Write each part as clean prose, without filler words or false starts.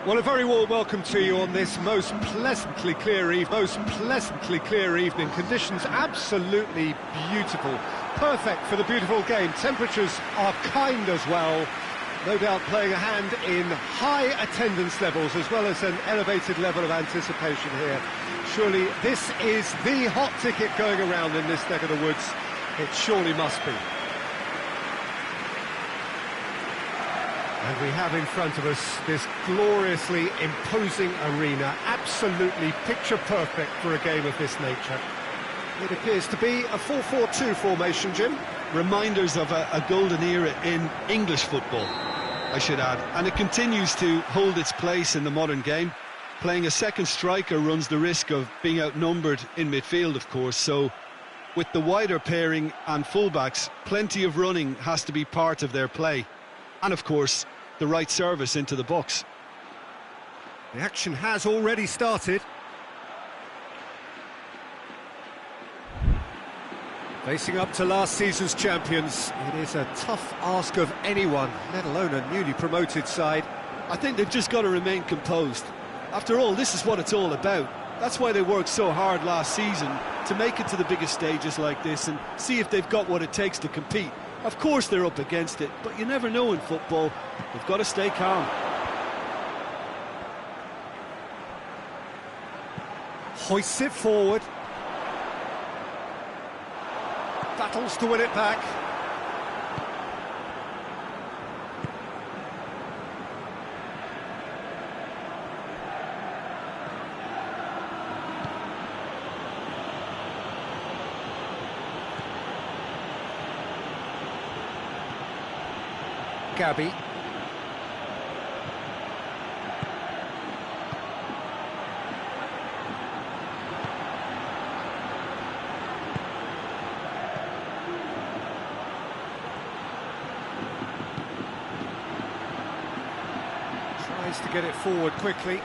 Well, a very warm welcome to you on this most pleasantly clear evening. Conditions absolutely beautiful. Perfect for the beautiful game. Temperatures are kind as well. No doubt playing a hand in high attendance levels as well as an elevated level of anticipation here. Surely this is the hot ticket going around in this neck of the woods. It surely must be. And we have in front of us this gloriously imposing arena, absolutely picture-perfect for a game of this nature. It appears to be a 4-4-2 formation, Jim. Reminders of a golden era in English football, I should add. And it continues to hold its place in the modern game. Playing a second striker runs the risk of being outnumbered in midfield, of course, so with the wider pairing and fullbacks, plenty of running has to be part of their play. And of course, the right service into the box. The action has already started. Facing up to last season's champions, it is a tough ask of anyone, let alone a newly promoted side. I think they've just got to remain composed. After all, this is what it's all about. That's why they worked so hard last season, to make it to the biggest stages like this and see if they've got what it takes to compete. Of course they're up against it, but you never know in football. They've got to stay calm. Hoists it forward. Battles to win it back. Gabby. Tries to get it forward quickly.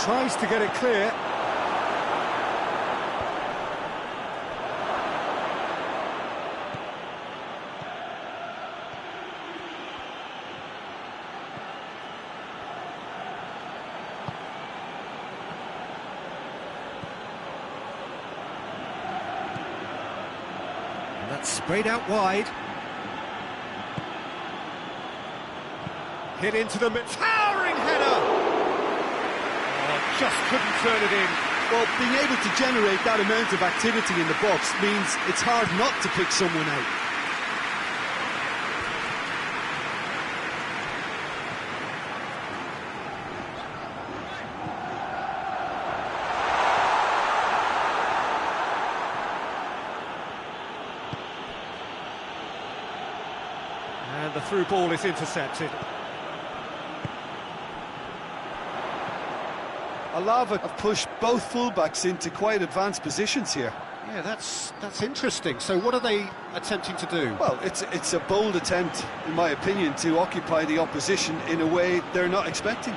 Tries to get it clear. Sprayed out wide. Hit into the mid. Towering header! Oh, just couldn't turn it in. Well, being able to generate that amount of activity in the box means it's hard not to pick someone out. And the through ball is intercepted. Alava have pushed both fullbacks into quite advanced positions here. Yeah, that's interesting. So what are they attempting to do? Well, it's a bold attempt, in my opinion, to occupy the opposition in a way they're not expecting.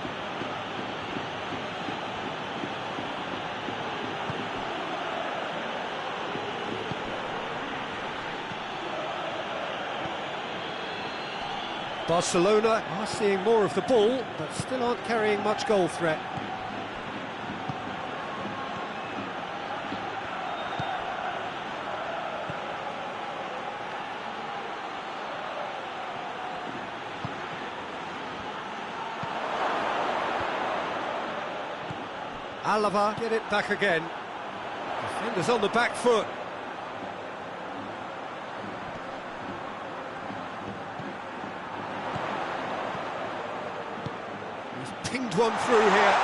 Barcelona are seeing more of the ball, but still aren't carrying much goal threat. Alava get it back again. Defenders on the back foot. He's pinged one through here.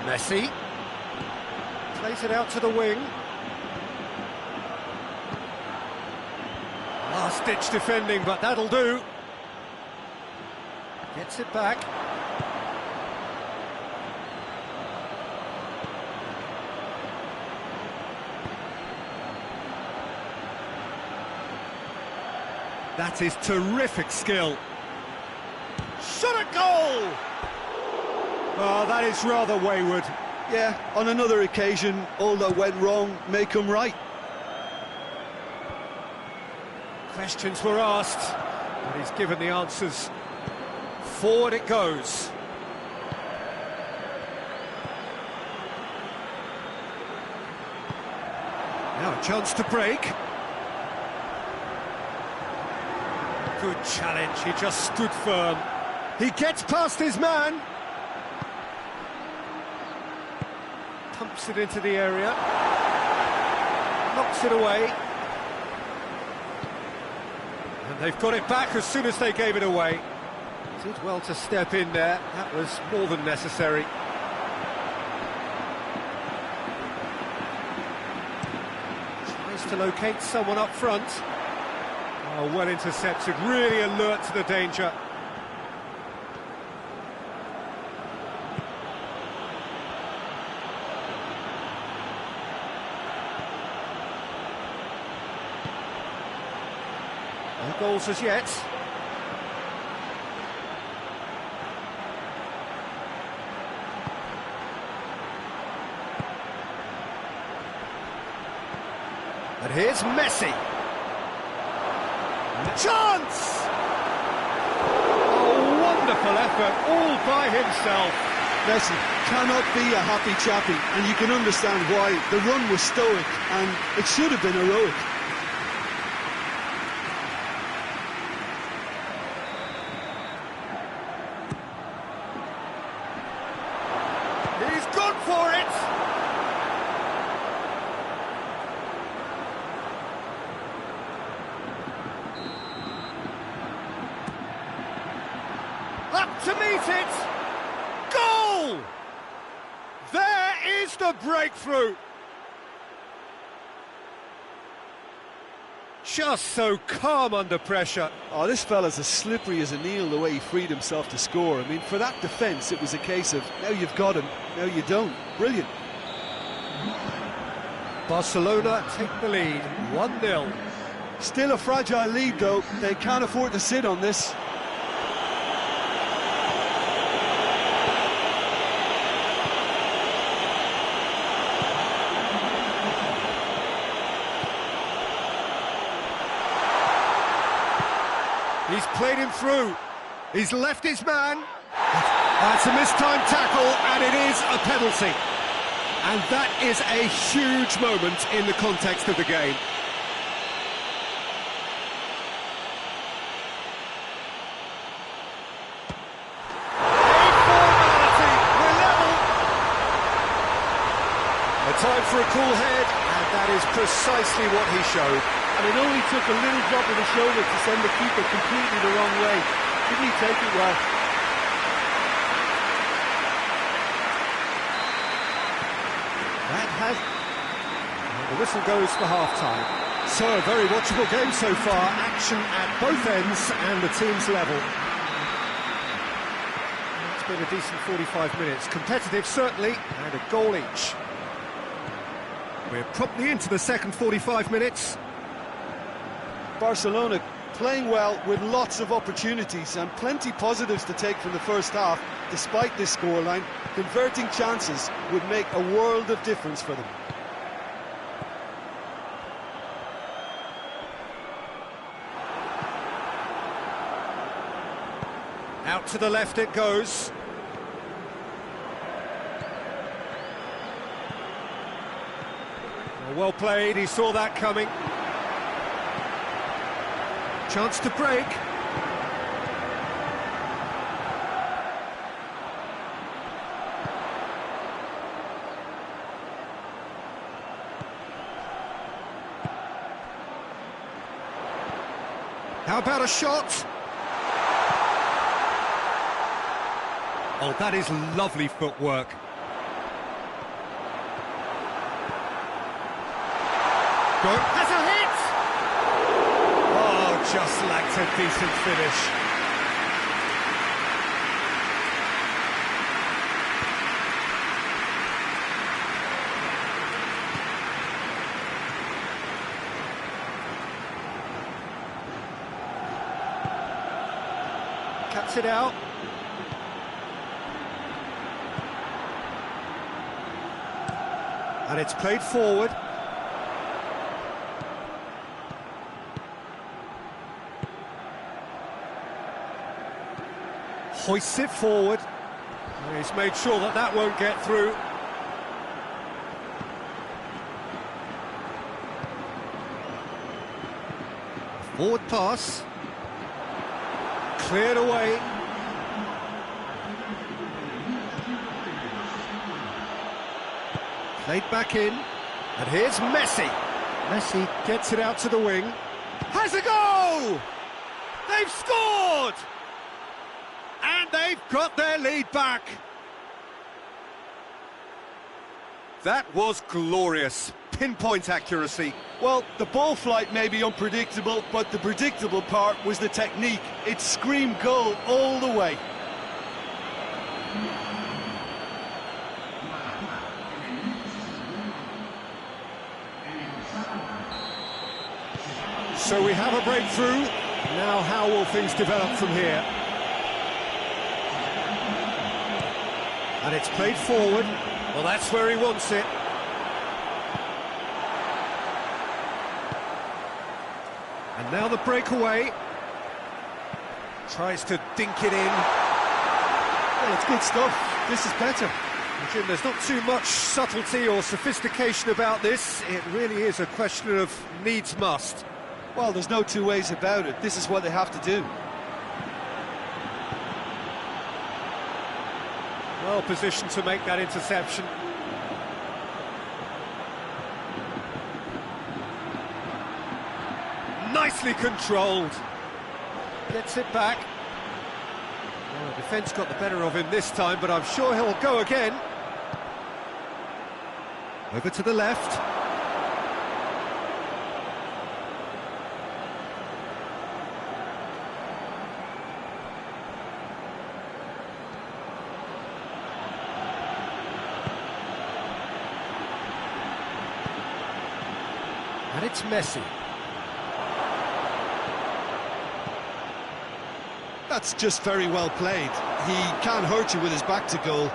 Messi plays it out to the wing. Last-ditch defending, but that'll do. Gets it back. That is terrific skill. Shot a goal! Oh, that is rather wayward. Yeah, on another occasion, all that went wrong may come right. Questions were asked, but he's given the answers. Forward it goes. Now a chance to break. Good challenge, he just stood firm. He gets past his man. Pumps it into the area. Knocks it away. And they've got it back as soon as they gave it away. Did well to step in there, that was more than necessary. Tries to locate someone up front. Oh, well intercepted, really alert to the danger. No goals as yet. And here's Messi. Chance! Oh, wonderful effort, all by himself. Messi cannot be a happy chappy, and you can understand why. The run was stoic, and it should have been heroic. He's gone for it! Up to meet it! Goal! There is the breakthrough! Just so calm under pressure. Oh, this fella's as slippery as an eel, the way he freed himself to score. I mean, for that defence, it was a case of, now you've got him, now you don't. Brilliant. Barcelona take the lead, 1-0. Still a fragile lead, though. They can't afford to sit on this. He's played him through. He's left his man. That's a mistimed tackle, and it is a penalty. And that is a huge moment in the context of the game. A time for a cool head, and that is precisely what he showed. And it only took a little drop of the shoulder to send the keeper completely the wrong way. Didn't he take it well? That has... And the whistle goes for half-time. So a very watchable game so far. Action at both ends and the teams level. It's been a decent 45 minutes. Competitive, certainly, and a goal each. We're promptly into the second 45 minutes. Barcelona playing well with lots of opportunities and plenty positives to take from the first half. Despite this scoreline, converting chances would make a world of difference for them. Out to the left it goes. Well played, he saw that coming. Chance to break. How about a shot? Oh, that is lovely footwork. Go. Has a hit! Oh, just lacked a decent finish. Cuts it out. And it's played forward. Hoists it forward. And he's made sure that that won't get through. Forward pass. Cleared away. Played back in. And here's Messi. Messi gets it out to the wing. Has a goal! They've scored! And they've got their lead back. That was glorious. Pinpoint accuracy. Well, the ball flight may be unpredictable, but the predictable part was the technique. It screamed goal all the way. So we have a breakthrough. Now how will things develop from here? And it's played forward. Well, that's where he wants it. And now the breakaway. Tries to dink it in. Well, it's good stuff. This is better. Jim, there's not too much subtlety or sophistication about this. It really is a question of needs must. Well, there's no two ways about it. This is what they have to do. Well positioned to make that interception. Nicely controlled. Gets it back. Well, the defence got the better of him this time, but I'm sure he'll go again. Over to the left. And it's Messi. That's just very well played. He can't hurt you with his back to goal,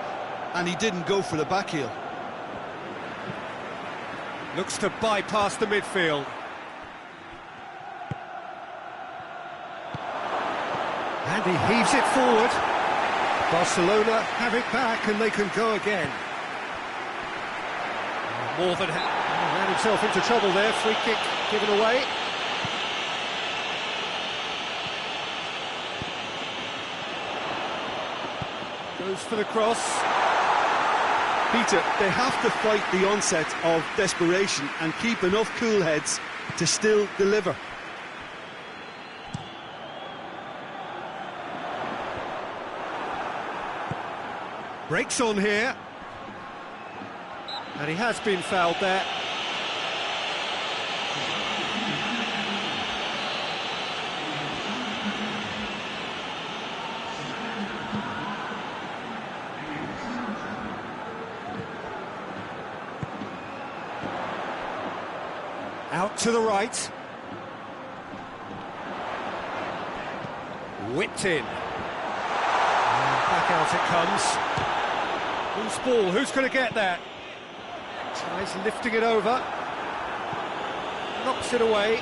and he didn't go for the back heel. Looks to bypass the midfield. And he heaves it forward. Barcelona have it back and they can go again. More than ran himself into trouble there. Free kick given away. Goes for the cross. Peter, they have to fight the onset of desperation and keep enough cool heads to still deliver. Breaks on here. And he has been fouled there. Out to the right. Whipped in. And back out it comes. Loose ball, who's going to get that? Tries lifting it over. Knocks it away.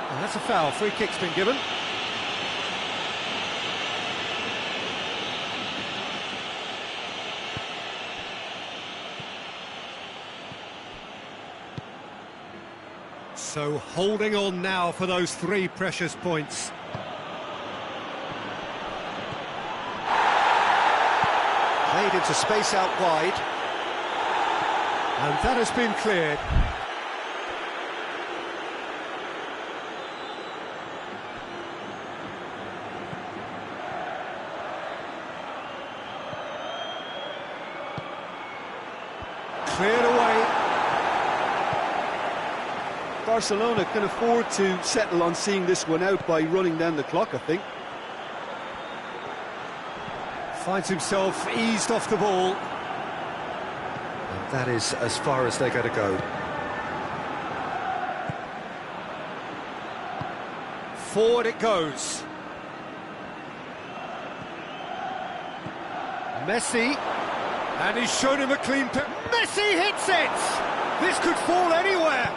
And that's a foul, free kick's been given. So holding on now for those 3 precious points. Played into space out wide. And that has been cleared. Cleared away. Barcelona can afford to settle on seeing this one out by running down the clock, I think. Finds himself eased off the ball. And that is as far as they're going to go. Forward it goes. Messi, and he's shown him a clean pass. Messi hits it! This could fall anywhere.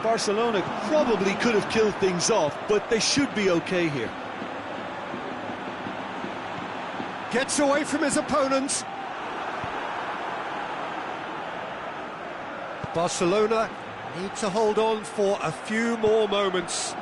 Barcelona probably could have killed things off, but they should be okay here. Gets away from his opponents. Barcelona need to hold on for a few more moments.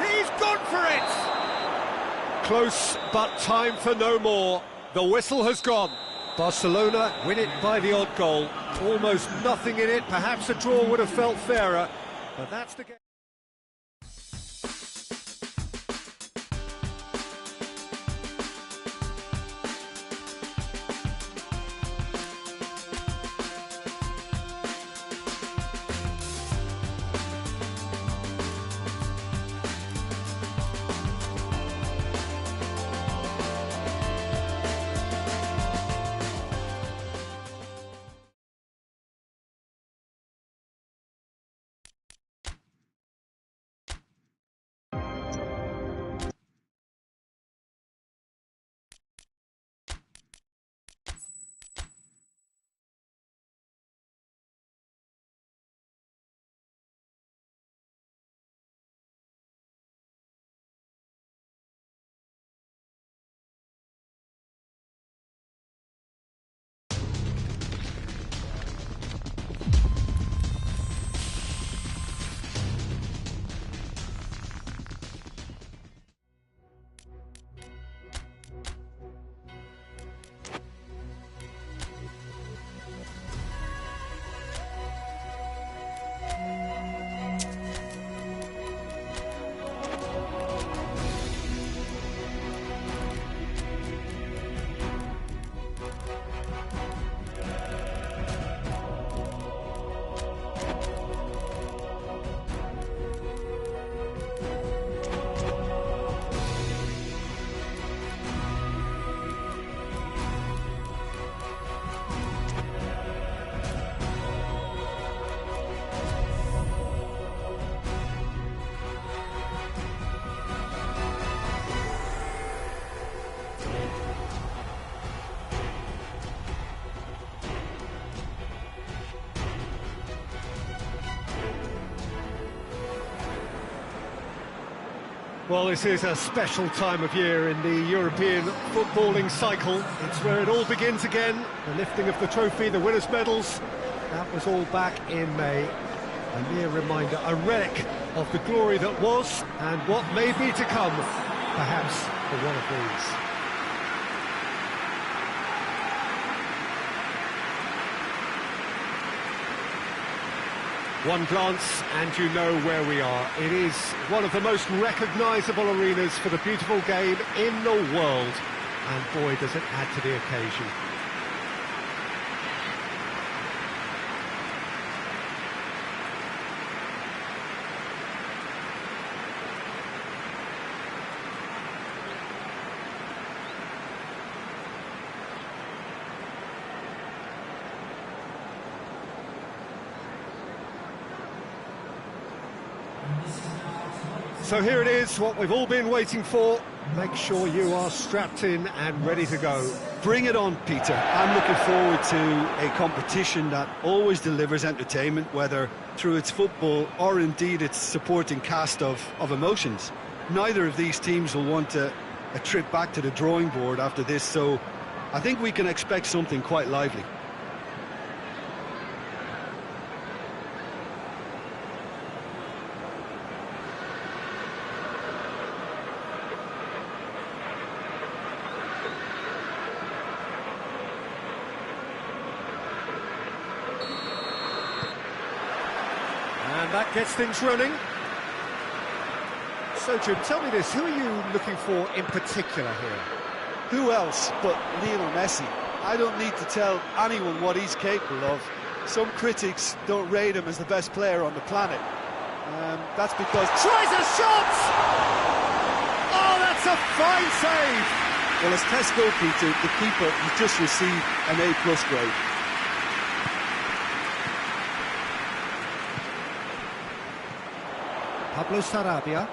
He's gone for it! Close, but time for no more. The whistle has gone. Barcelona win it by the odd goal. Almost nothing in it. Perhaps a draw would have felt fairer, but that's the game. Well, this is a special time of year in the European footballing cycle. It's where it all begins again. The lifting of the trophy, the winners' medals. That was all back in May. A mere reminder, a relic of the glory that was and what may be to come, perhaps for one of these. One glance and you know where we are. It is one of the most recognisable arenas for the beautiful game in the world. And boy, does it add to the occasion. So here it is, what we've all been waiting for. Make sure you are strapped in and ready to go. Bring it on, Peter. I'm looking forward to a competition that always delivers entertainment, whether through its football or indeed its supporting cast of emotions. Neither of these teams will want a trip back to the drawing board after this, so I think we can expect something quite lively. And that gets things running. So, Jim, tell me this, who are you looking for in particular here? Who else but Lionel Messi? I don't need to tell anyone what he's capable of. Some critics don't rate him as the best player on the planet. That's because... Tries a shot! Oh, that's a fine save! Well, as test goalkeeper, the keeper has just received an A+ grade. Pablo Sarabia.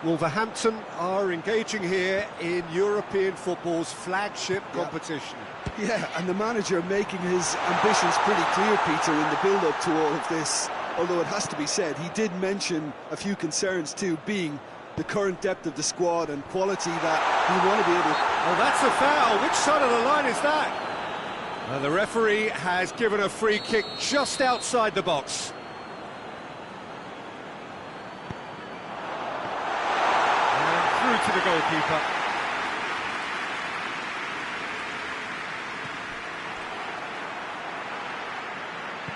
Wolverhampton are engaging here in European football's flagship competition. Yeah, and the manager making his ambitions pretty clear, Peter, in the build-up to all of this. Although it has to be said, he did mention a few concerns too, being the current depth of the squad and quality that he want to be able to... Oh, that's a foul. Which side of the line is that? The referee has given a free kick just outside the box. And through to the goalkeeper.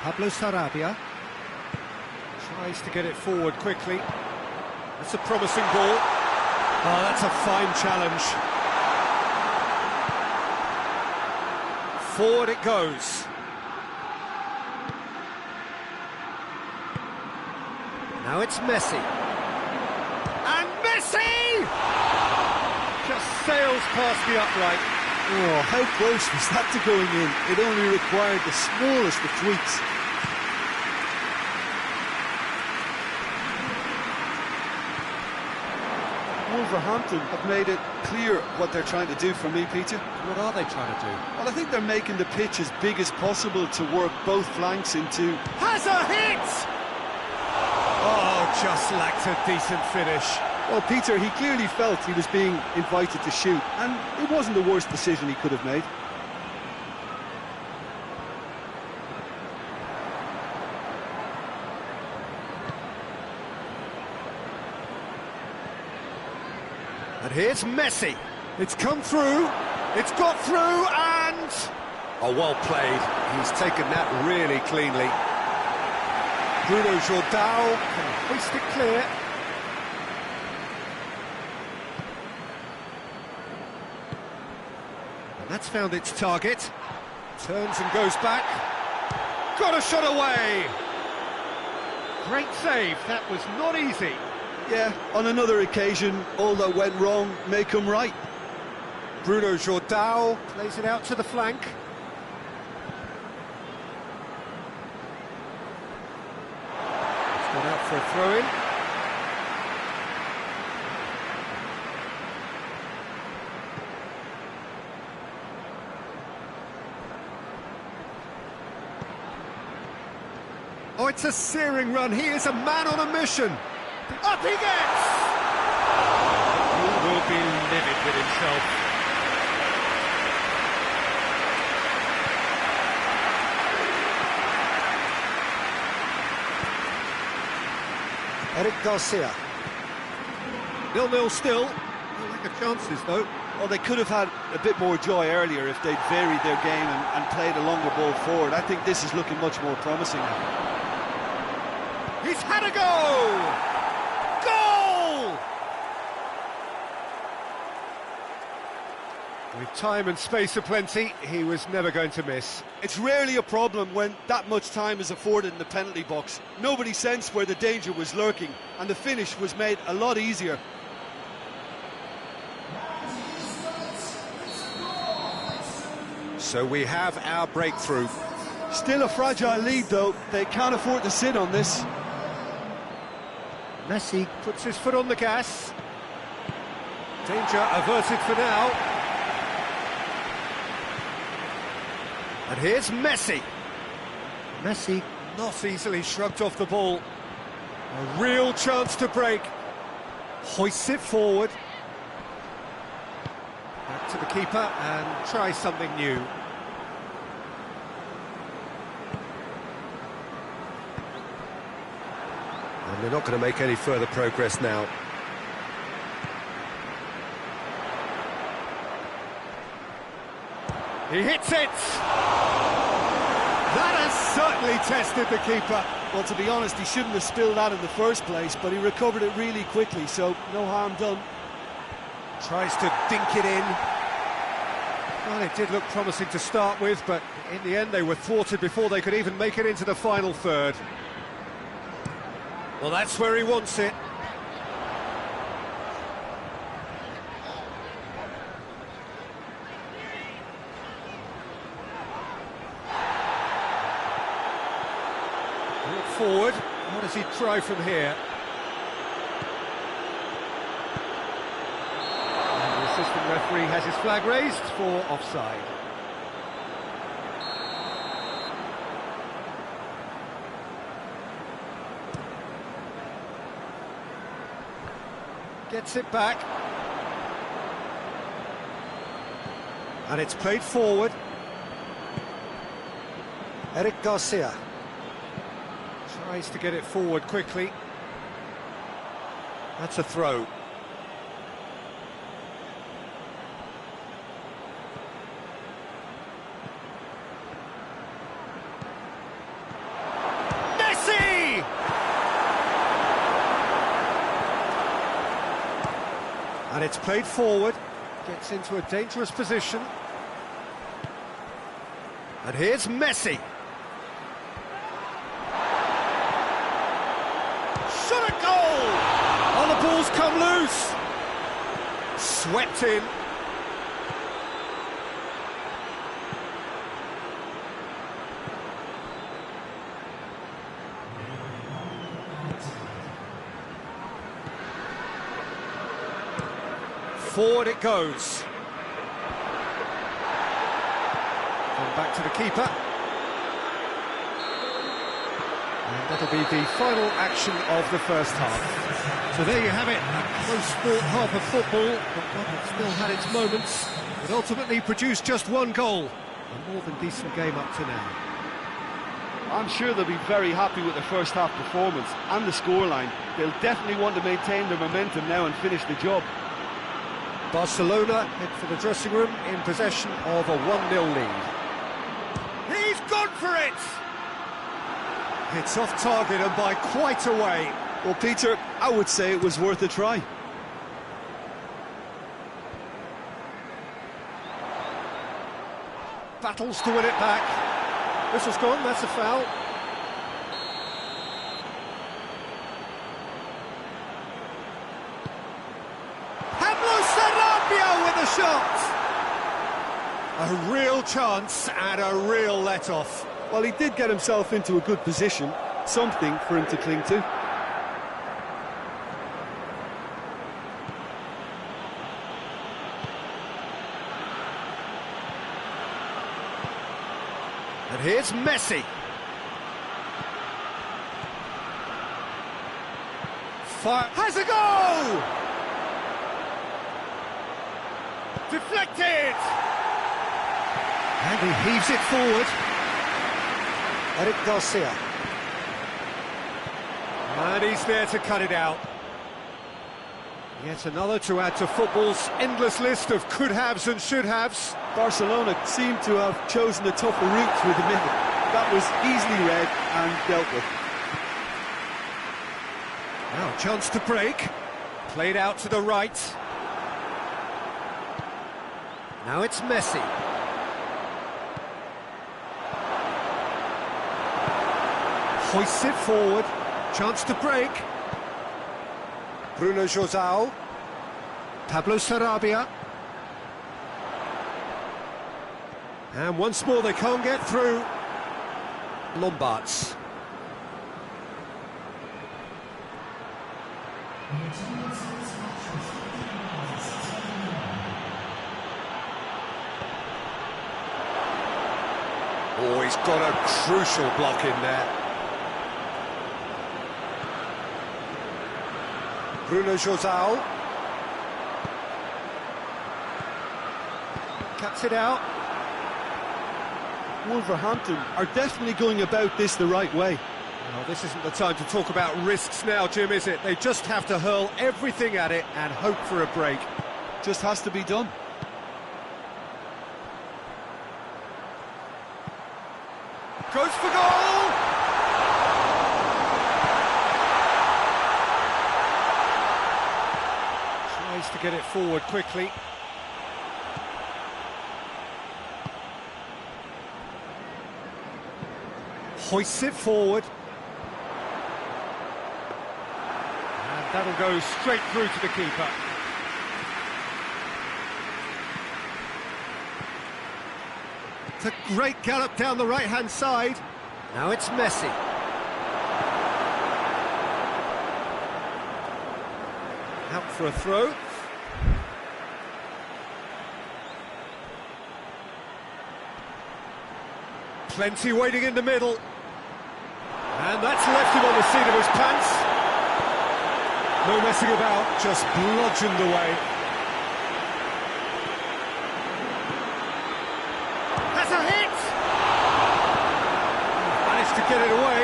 Pablo Sarabia tries to get it forward quickly. That's a promising ball. Oh, that's a fine challenge. Forward it goes. Now it's Messi. And Messi! Just sails past the upright. Oh, how close was that to going in? It only required the smallest of tweaks. Wolverhampton have made it clear what they're trying to do for me, Peter. What are they trying to do? Well, I think they're making the pitch as big as possible to work both flanks into... Has a hit! Oh, just lacked a decent finish. Well, Peter, he clearly felt he was being invited to shoot, and it wasn't the worst decision he could have made. And here's Messi. It's come through. It's got through and... Oh, well played. He's taken that really cleanly. Bruno Jordao can hoist it clear. And that's found its target. Turns and goes back. Got a shot away. Great save. That was not easy. Yeah, on another occasion, all that went wrong may come right. Bruno Jordao plays it out to the flank. It's gone out for a throw-in. Oh, it's a searing run. He is a man on a mission. Up he gets! He will be livid with himself. Eric Garcia. 0-0 still. No lack of chances, though. Well, they could have had a bit more joy earlier if they'd varied their game and played a longer ball forward. I think this is looking much more promising now. He's had a go! Goal! With time and space aplenty, he was never going to miss. It's rarely a problem when that much time is afforded in the penalty box. Nobody sensed where the danger was lurking, and the finish was made a lot easier. So we have our breakthrough. Still a fragile lead, though. They can't afford to sit on this. Messi puts his foot on the gas. Danger averted for now. And here's Messi. Messi not easily shrugged off the ball. A real chance to break. Hoists it forward. Back to the keeper and try something new. And they're not going to make any further progress now. He hits it! That has certainly tested the keeper. Well, to be honest, he shouldn't have spilled that in the first place, but he recovered it really quickly, so no harm done. Tries to dink it in. Well, it did look promising to start with, but in the end they were thwarted before they could even make it into the final third. Well, that's where he wants it. Look forward. What does he try from here? referee has his flag raised for offside. Gets it back. And it's played forward. Eric Garcia tries to get it forward quickly. That's a throw. Messi! And it's played forward. Gets into a dangerous position. And here's Messi. Shot a goal! Oh, the ball's come loose. Swept in. Forward it goes. And back to the keeper. And that'll be the final action of the first half. So there you have it, a close-fought half of football, but one that still had its moments. It ultimately produced just one goal. A more than decent game up to now. I'm sure they'll be very happy with the first half performance and the scoreline. They'll definitely want to maintain their momentum now and finish the job. Barcelona head for the dressing room in possession of a 1-0 lead. He's gone for it! It's off target and by quite a way. Well, Peter, I would say it was worth a try. Battles to win it back. Whistle's gone, that's a foul. With a shot! A real chance and a real let-off. Well, he did get himself into a good position, something for him to cling to. And here's Messi. Has a goal! Deflected! And he heaves it forward. Eric Garcia. And he's there to cut it out. Yet another to add to football's endless list of could-haves and should-haves. Barcelona seem to have chosen a tougher route through the middle. That was easily read and dealt with. Now, chance to break. Played out to the right. Now it's Messi. Hoists it forward. Chance to break. Bruno Josao. Pablo Sarabia. And once more they can't get through. Lombards. Oh, he's got a crucial block in there. Bruno Josao. Cuts it out. Wolverhampton are definitely going about this the right way. Well, this isn't the time to talk about risks now, Jim, is it? They just have to hurl everything at it and hope for a break. Just has to be done. Goes for goal! Tries to get it forward quickly. Hoists it forward. And that'll go straight through to the keeper. It's a great gallop down the right-hand side. Now it's Messi. Out for a throw. Plenty waiting in the middle. And that's left him on the seat of his pants. No messing about, just bludgeoned away. That's a hit! Managed to get it away.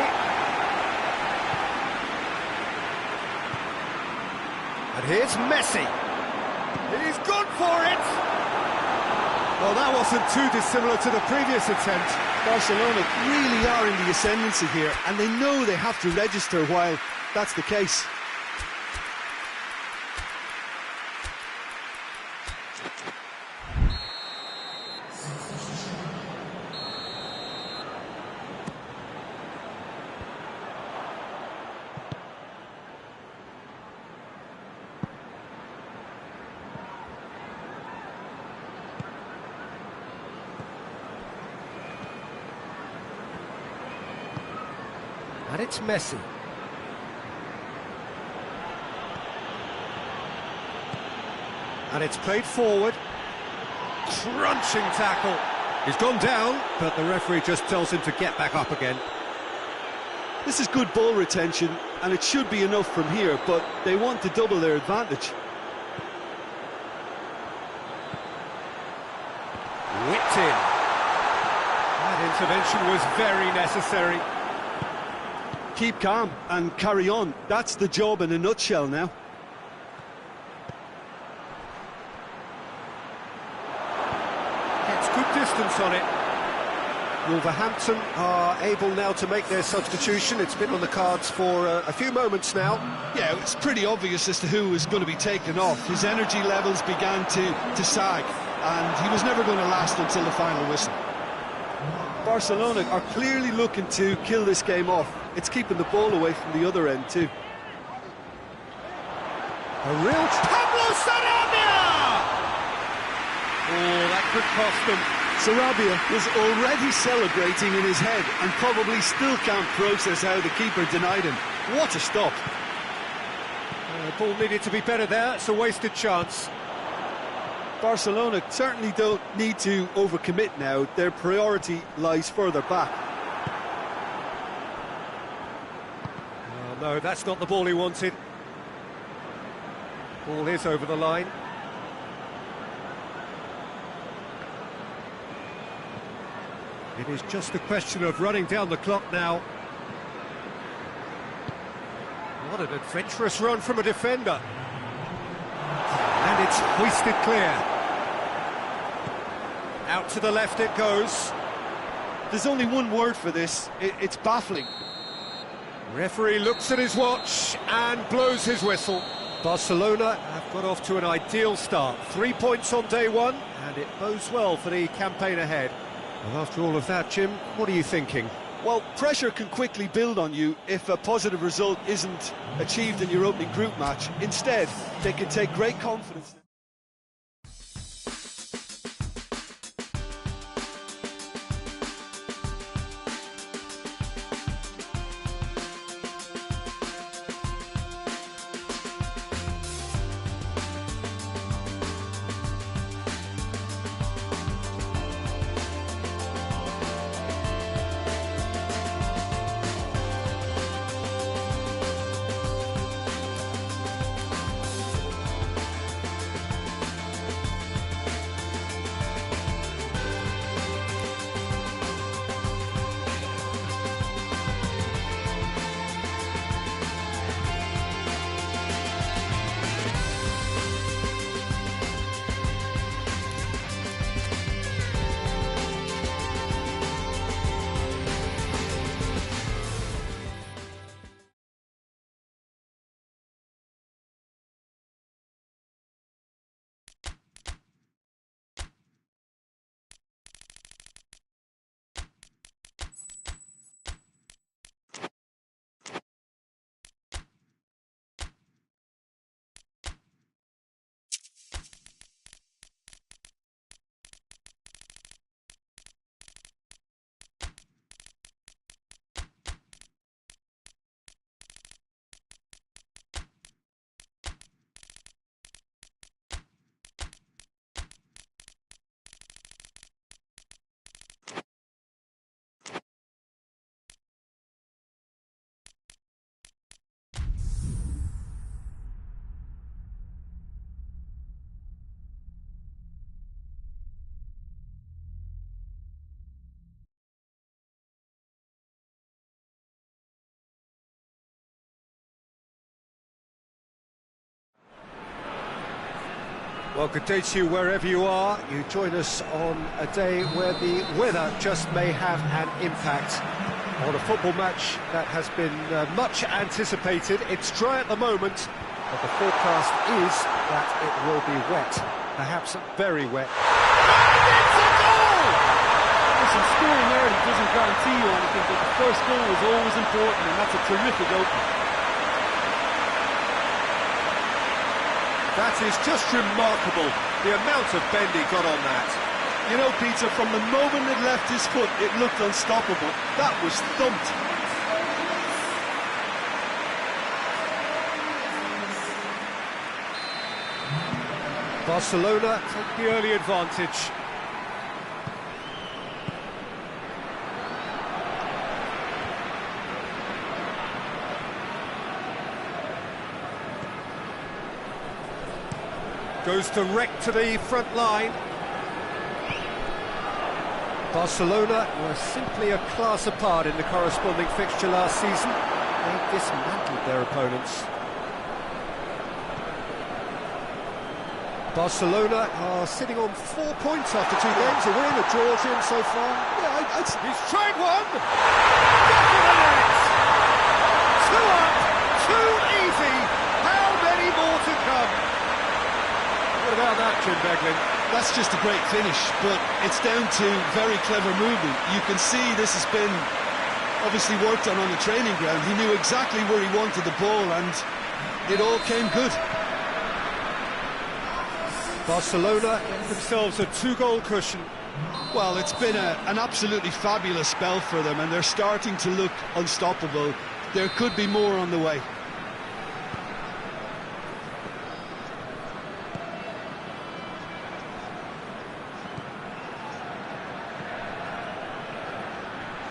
And here's Messi. He's gone for it! Well, that wasn't too dissimilar to the previous attempt. Barcelona really are in the ascendancy here, and they know they have to register while that's the case. And it's Messi. And it's played forward. Crunching tackle. He's gone down, but the referee just tells him to get back up again. This is good ball retention, and it should be enough from here, but they want to double their advantage. Whipped in. That intervention was very necessary. Keep calm and carry on. That's the job in a nutshell now. Gets good distance on it. Wolverhampton are able now to make their substitution. It's been on the cards for a few moments now. Yeah, it's pretty obvious as to who was going to be taken off. His energy levels began to sag, and he was never going to last until the final whistle. Barcelona are clearly looking to kill this game off. It's keeping the ball away from the other end too. A real Pablo Sarabia! Oh, that could cost them. Sarabia was already celebrating in his head and probably still can't process how the keeper denied him. What a stop. Ball needed to be better there. It's a wasted chance. Barcelona certainly don't need to overcommit now. Their priority lies further back. Oh, no, that's not the ball he wanted. Ball is over the line. It is just a question of running down the clock now. What an adventurous run from a defender. And it's hoisted clear. Out to the left it goes. There's only one word for this. It's baffling. Referee looks at his watch and blows his whistle. Barcelona have got off to an ideal start. 3 points on day one, and it bodes well for the campaign ahead. Well, after all of that, Jim, what are you thinking? Well, pressure can quickly build on you if a positive result isn't achieved in your opening group match. Instead, they can take great confidence. Well, good day to you wherever you are. You join us on a day where the weather just may have an impact on a football match that has been much anticipated. It's dry at the moment, but the forecast is that it will be wet, perhaps very wet. And it's a goal! Listen, scoring early doesn't guarantee you anything, but the first goal is always important, and that's a terrific opening. That is just remarkable, the amount of bend he got on that. You know, Peter, from the moment it left his foot, it looked unstoppable. That was thumped. Barcelona take the early advantage. Goes direct to the front line. Barcelona were simply a class apart in the corresponding fixture last season. They dismantled their opponents. Barcelona are sitting on 4 points after 2 games, a win, a draw to him so far. Yeah, he's tried one! Back of the net! 2 up, 2 easy! How many more to come? What about that, Jim Beglin? That's just a great finish, but it's down to very clever movement. You can see this has been obviously worked on the training ground. He knew exactly where he wanted the ball, and it all came good. Barcelona themselves a 2-goal cushion. Well, it's been an absolutely fabulous spell for them, and they're starting to look unstoppable. There could be more on the way.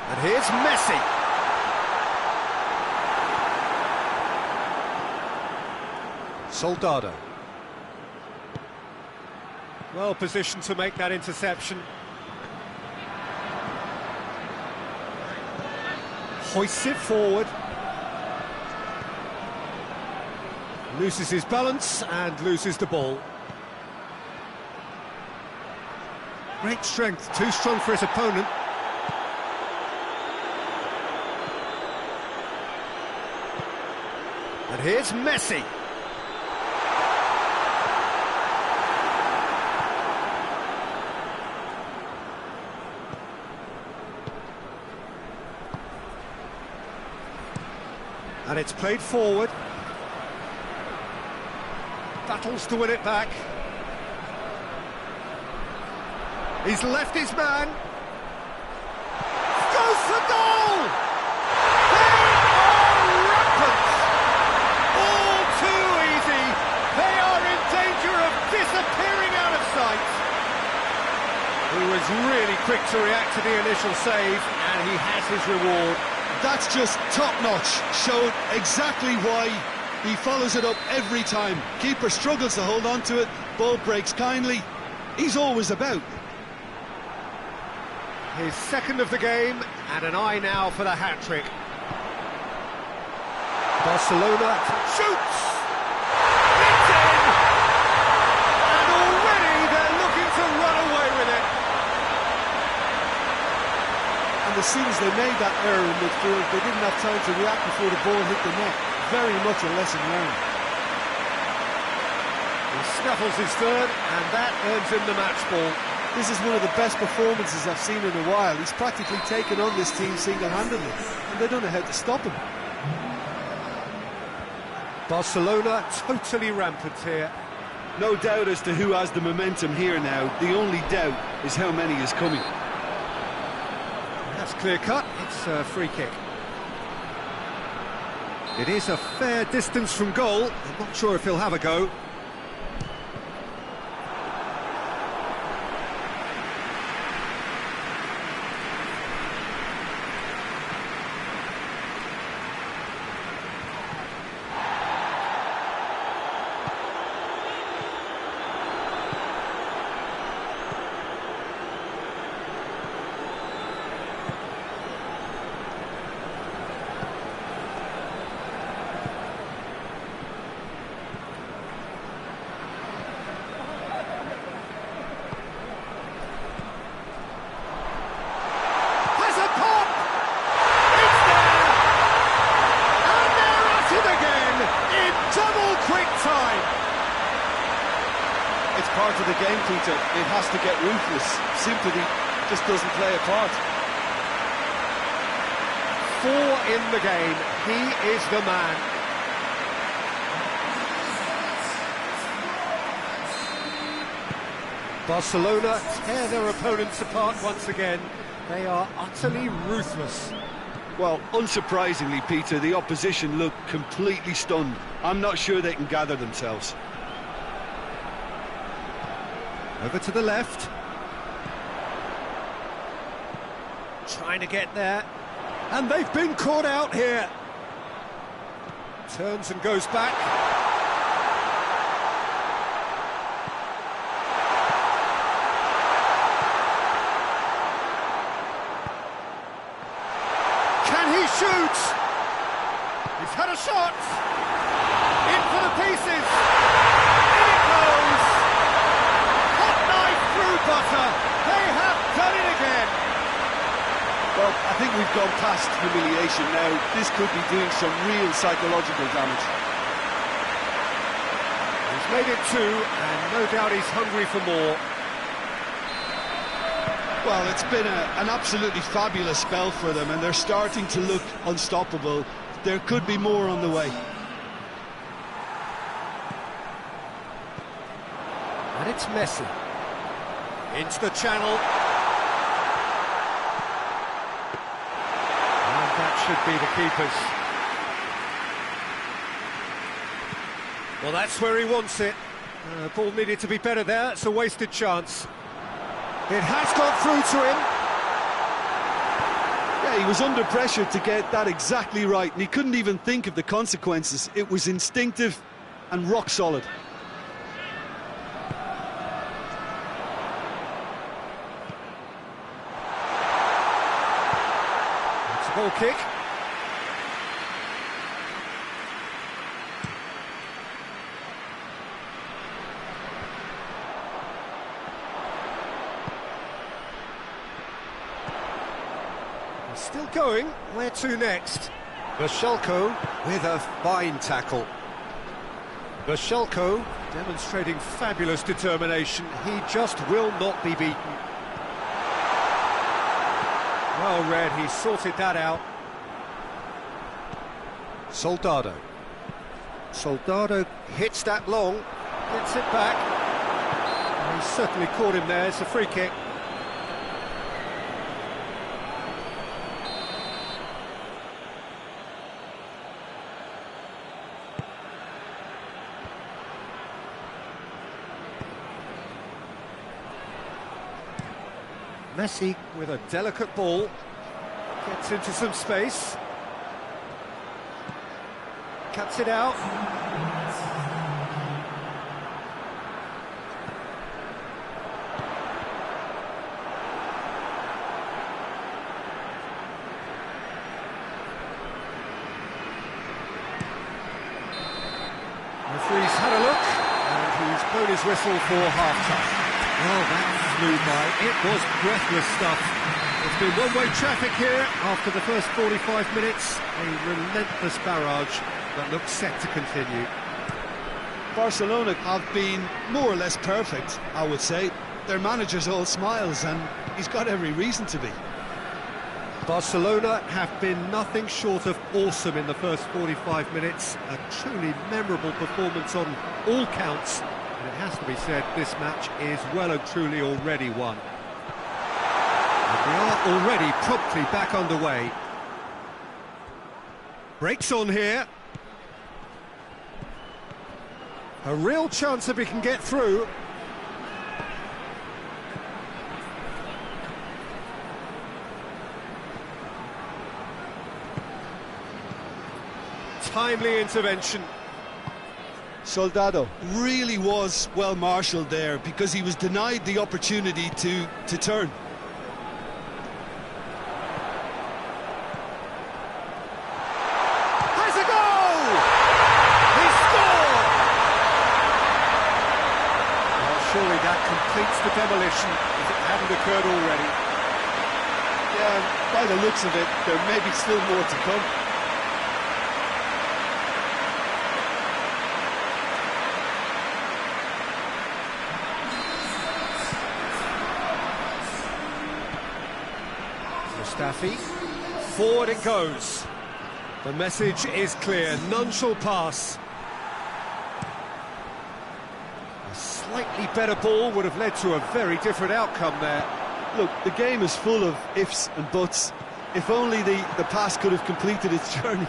And here's Messi. Soldado. Well positioned to make that interception. Hoists it forward. Loses his balance and loses the ball. Great strength, too strong for his opponent. And here's Messi. And it's played forward. Battles to win it back. He's left his man. Goes for goal! They are rampant! All too easy. They are in danger of disappearing out of sight. He was really quick to react to the initial save, and he has his reward. That's just top-notch. Showed exactly why he follows it up every time. Keeper struggles to hold on to it. Ball breaks kindly. He's always about. His second of the game, and an eye now for the hat-trick. Barcelona shoots! It's in! And already they're looking to run away with it. And as soon as they made that error in midfield, they didn't have time to react before the ball hit the net. Very much a lesson learned. He snaffles his third, and that earns him the match ball. This is one of the best performances I've seen in a while. He's practically taken on this team single-handedly, and they don't know how to stop him. Barcelona totally rampant here. No doubt as to who has the momentum here now. The only doubt is how many is coming. That's clear cut. It's a free kick. It is a fair distance from goal. I'm not sure if he'll have a go. part of the game, Peter. It has to get ruthless. Sympathy just doesn't play a part. 4 in the game. He is the man. Barcelona tear their opponents apart once again. They are utterly ruthless. Well, unsurprisingly, Peter, the opposition look completely stunned. I'm not sure they can gather themselves. Over to the left. Trying to get there. And they've been caught out here. Turns and goes back. Can he shoot? He's had a shot. In for the pieces. In it goes. Hot knife through butter. They have done it again. Well, I think we've gone past humiliation now. This could be doing some real psychological damage. He's made it 2, and no doubt he's hungry for more. Well, it's been an absolutely fabulous spell for them, and they're starting to look unstoppable. There could be more on the way. And it's Messi. Into the channel. And that should be the keeper's. Well, that's where he wants it. Ball needed to be better there. It's a wasted chance. It has got through to him. Yeah, he was under pressure to get that exactly right, and he couldn't even think of the consequences. It was instinctive and rock solid. It's a goal kick. Still going. Where to next? Barcelona with a fine tackle. Barcelona demonstrating fabulous determination. He just will not be beaten. Well read, he sorted that out. Soldado. Soldado hits that long, gets it back. He certainly caught him there, it's a free kick. Messi with a delicate ball, gets into some space, cuts it out. Referee's had a look, and he's blown his whistle for half-time. Well, that flew by. It was breathless stuff. It's been one-way traffic here after the first 45 minutes. A relentless barrage that looks set to continue. Barcelona have been more or less perfect, I would say. Their manager's all smiles, and he's got every reason to be. Barcelona have been nothing short of awesome in the first 45 minutes. A truly memorable performance on all counts. And it has to be said, this match is well and truly already won. And we are already promptly back underway. Breaks on here. A real chance if he can get through. Timely intervention. Soldado really was well marshalled there because he was denied the opportunity to turn. Has a goal! He scored! Well, surely that completes the demolition if it hadn't occurred already. Yeah, by the looks of it, there may be still more to come. Taffy, forward it goes. The message is clear, none shall pass. A slightly better ball would have led to a very different outcome there. Look, the game is full of ifs and buts. If only the pass could have completed its journey.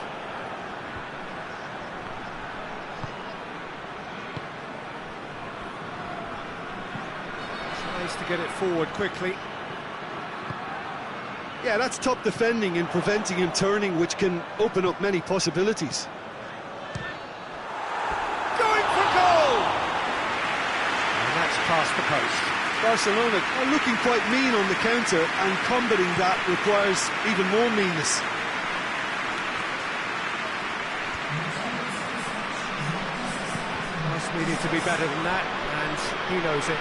Tries to get it forward quickly. Yeah, that's top defending in preventing him turning, which can open up many possibilities. Going for goal! And that's past the post. Barcelona are looking quite mean on the counter, and combating that requires even more meanness. Pass needed to be better than that, and he knows it.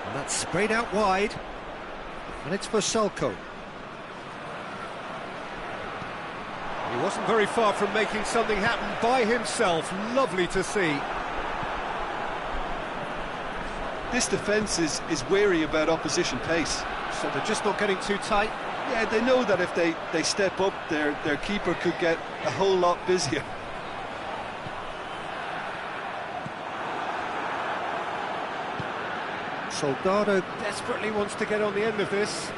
And that's sprayed out wide, and it's for Salko. He wasn't very far from making something happen by himself. Lovely to see. This defence is wary about opposition pace. So they're just not getting too tight. Yeah, they know that if they step up, their keeper could get a whole lot busier. Soldado desperately wants to get on the end of this.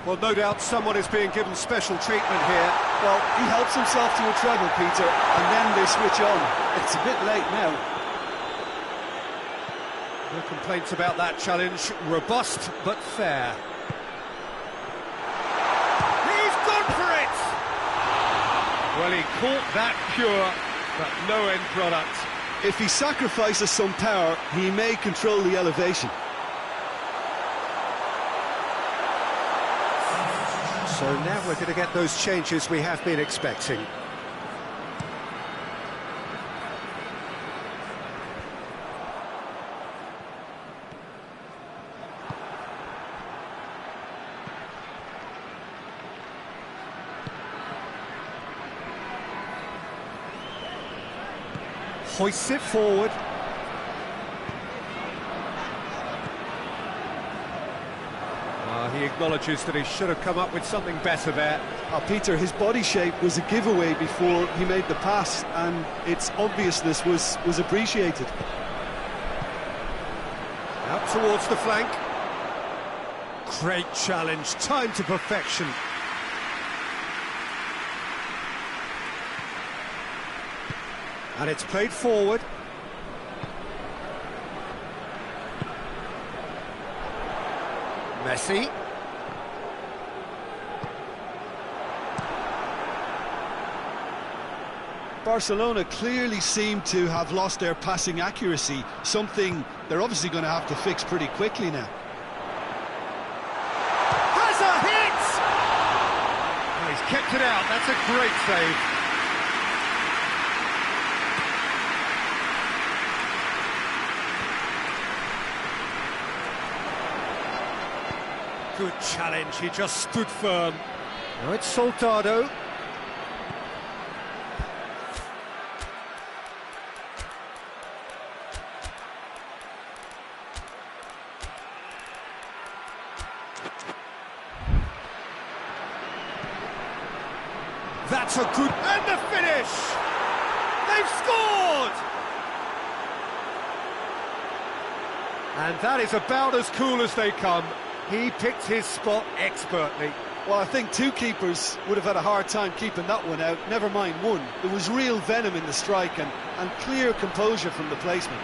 Well, no doubt someone is being given special treatment here. Well, he helps himself to a treble, Peter, and then they switch on. It's a bit late now. No complaints about that challenge. Robust, but fair. He's gone for it! Well, he caught that pure, but no end product. If he sacrifices some power, he may control the elevation. So now we're going to get those changes we have been expecting. Hoists it forward. He acknowledges that he should have come up with something better there. Peter, his body shape was a giveaway before he made the pass, and its obviousness was appreciated. Out towards the flank. Great challenge, timed to perfection. And it's played forward. Messi. Barcelona clearly seem to have lost their passing accuracy, something they're obviously going to have to fix pretty quickly now. Has a hit! Oh, he's kept it out, that's a great save. Good challenge, he just stood firm. Now it's Soldado. That's a good... and the finish! They've scored! And that is about as cool as they come. He picked his spot expertly. Well, I think two keepers would have had a hard time keeping that one out, never mind one. There was real venom in the strike and clear composure from the placement.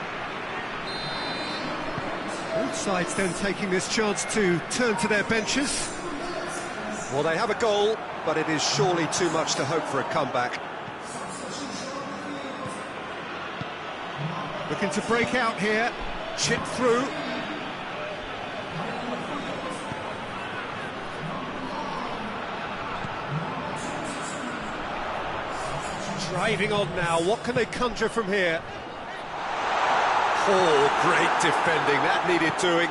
Both sides then taking this chance to turn to their benches. Well, they have a goal, but it is surely too much to hope for a comeback. Looking to break out here, chip through. Driving on now, what can they conjure from here? Oh, great defending, that needed doing.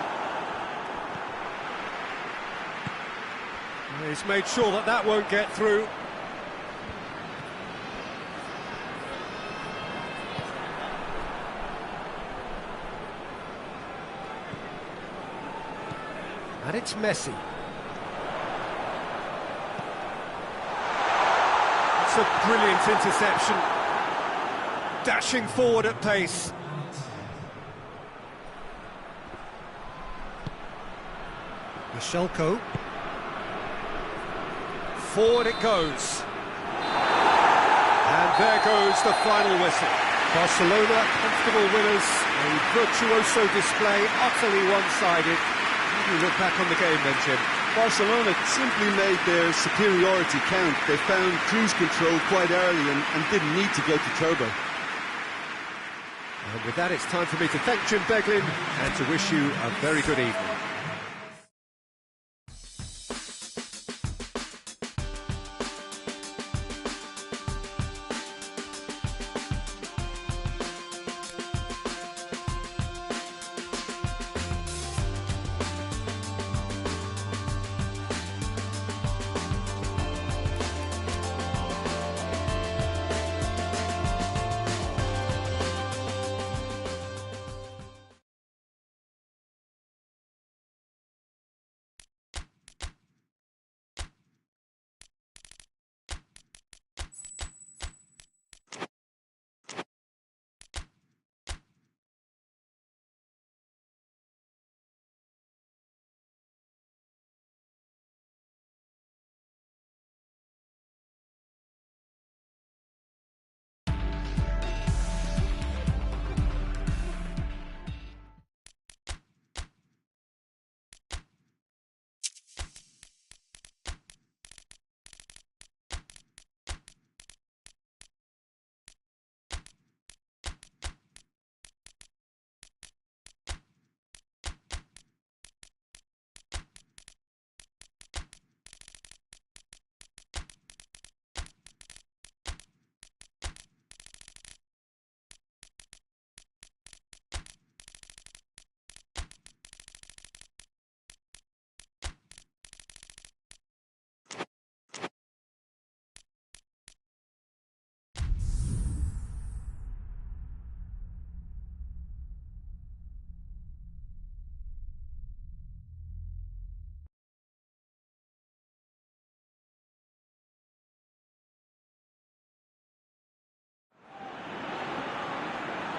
He's made sure that that won't get through. And it's Messi. It's a brilliant interception. Dashing forward at pace. Michelko. Forward it goes. And there goes the final whistle. Barcelona, comfortable winners, a virtuoso display, utterly one-sided. How do you look back on the game then, Jim? Barcelona simply made their superiority count. They found cruise control quite early and didn't need to go to turbo. And with that, it's time for me to thank Jim Beglin and to wish you a very good evening.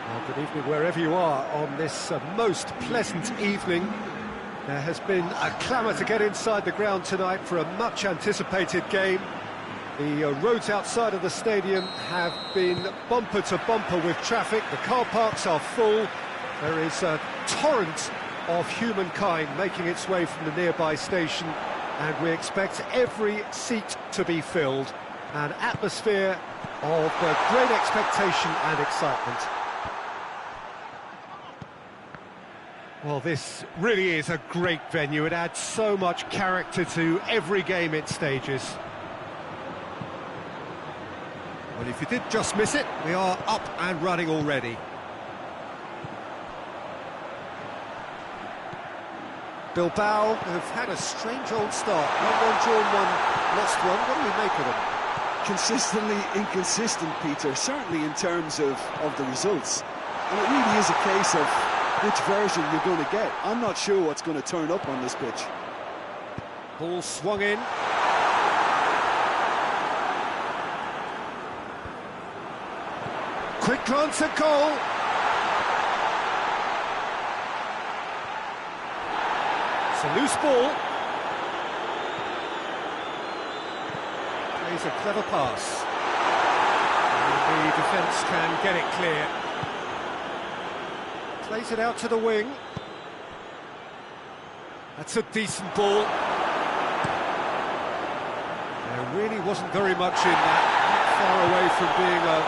Well, good evening wherever you are on this most pleasant evening. There has been a clamour to get inside the ground tonight for a much-anticipated game. The roads outside of the stadium have been bumper to bumper with traffic. The car parks are full. There is a torrent of humankind making its way from the nearby station, and we expect every seat to be filled. An atmosphere of great expectation and excitement. Well, this really is a great venue. It adds so much character to every game it stages. Well, if you did just miss it, we are up and running already. Bilbao have had a strange old start. 1-1 drawn, 1 lost 1. What do we make of them? Consistently inconsistent, Peter, certainly in terms of the results. And it really is a case of which version you're going to get. I'm not sure what's going to turn up on this pitch. Ball swung in. Quick glance at goal. It's a loose ball. Plays a clever pass. And the defence can get it clear. Plays it out to the wing. That's a decent ball. There really wasn't very much in that. Not far away from being a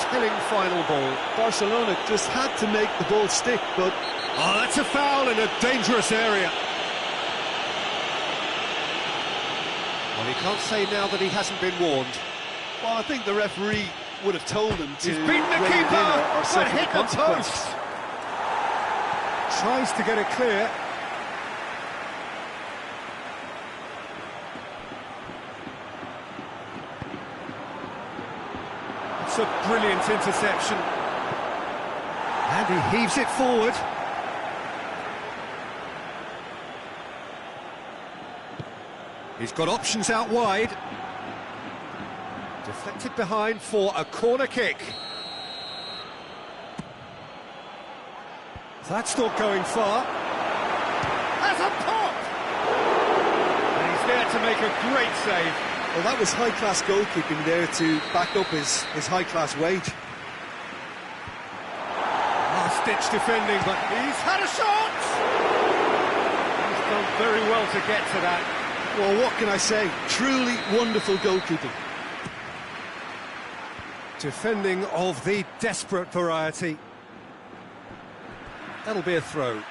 telling final ball. Barcelona just had to make the ball stick, but... Oh, that's a foul in a dangerous area. Well, he can't say now that he hasn't been warned. Well, I think the referee would have told him to... He's beaten the rein it in keeper, or but suffer hit the consequences. post. Tries to get it clear. It's a brilliant interception. And he heaves it forward. He's got options out wide. Deflected behind for a corner kick. That's not going far. Has a pop! And he's there to make a great save. Well, that was high-class goalkeeping there to back up his high-class wage. Last-ditch defending, but he's had a shot! He's done very well to get to that. Well, what can I say? Truly wonderful goalkeeping. Defending of the desperate variety. That'll be a throw.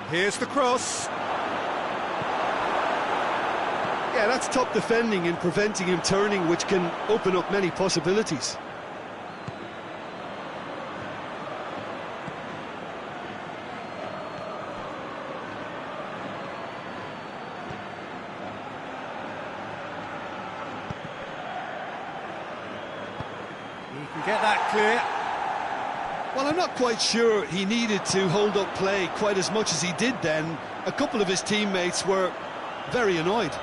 Here's the cross. Yeah, that's top defending and preventing him turning, which can open up many possibilities. He can get that clear. Well, I'm not quite sure he needed to hold up play quite as much as he did then. A couple of his teammates were very annoyed.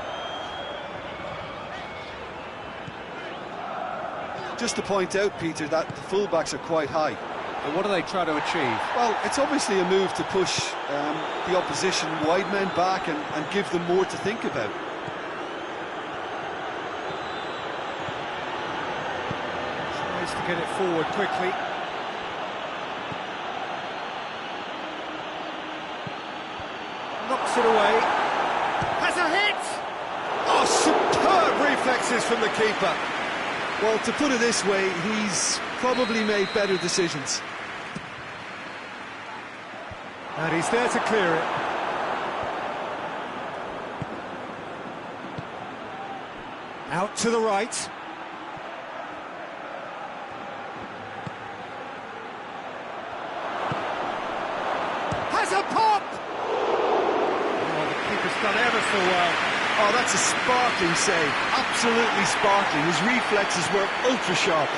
Just to point out, Peter, that the fullbacks are quite high. And what do they try to achieve? Well, it's obviously a move to push the opposition wide men back and give them more to think about. Tries to get it forward quickly. Knocks it away. Has a hit! Oh, superb reflexes from the keeper. Well, to put it this way, he's probably made better decisions. And he's there to clear it. Out to the right. Has a pop! Oh, the keeper's done ever so well. Oh, that's a sparkling save. Absolutely sparkling. His reflexes were ultra-sharp.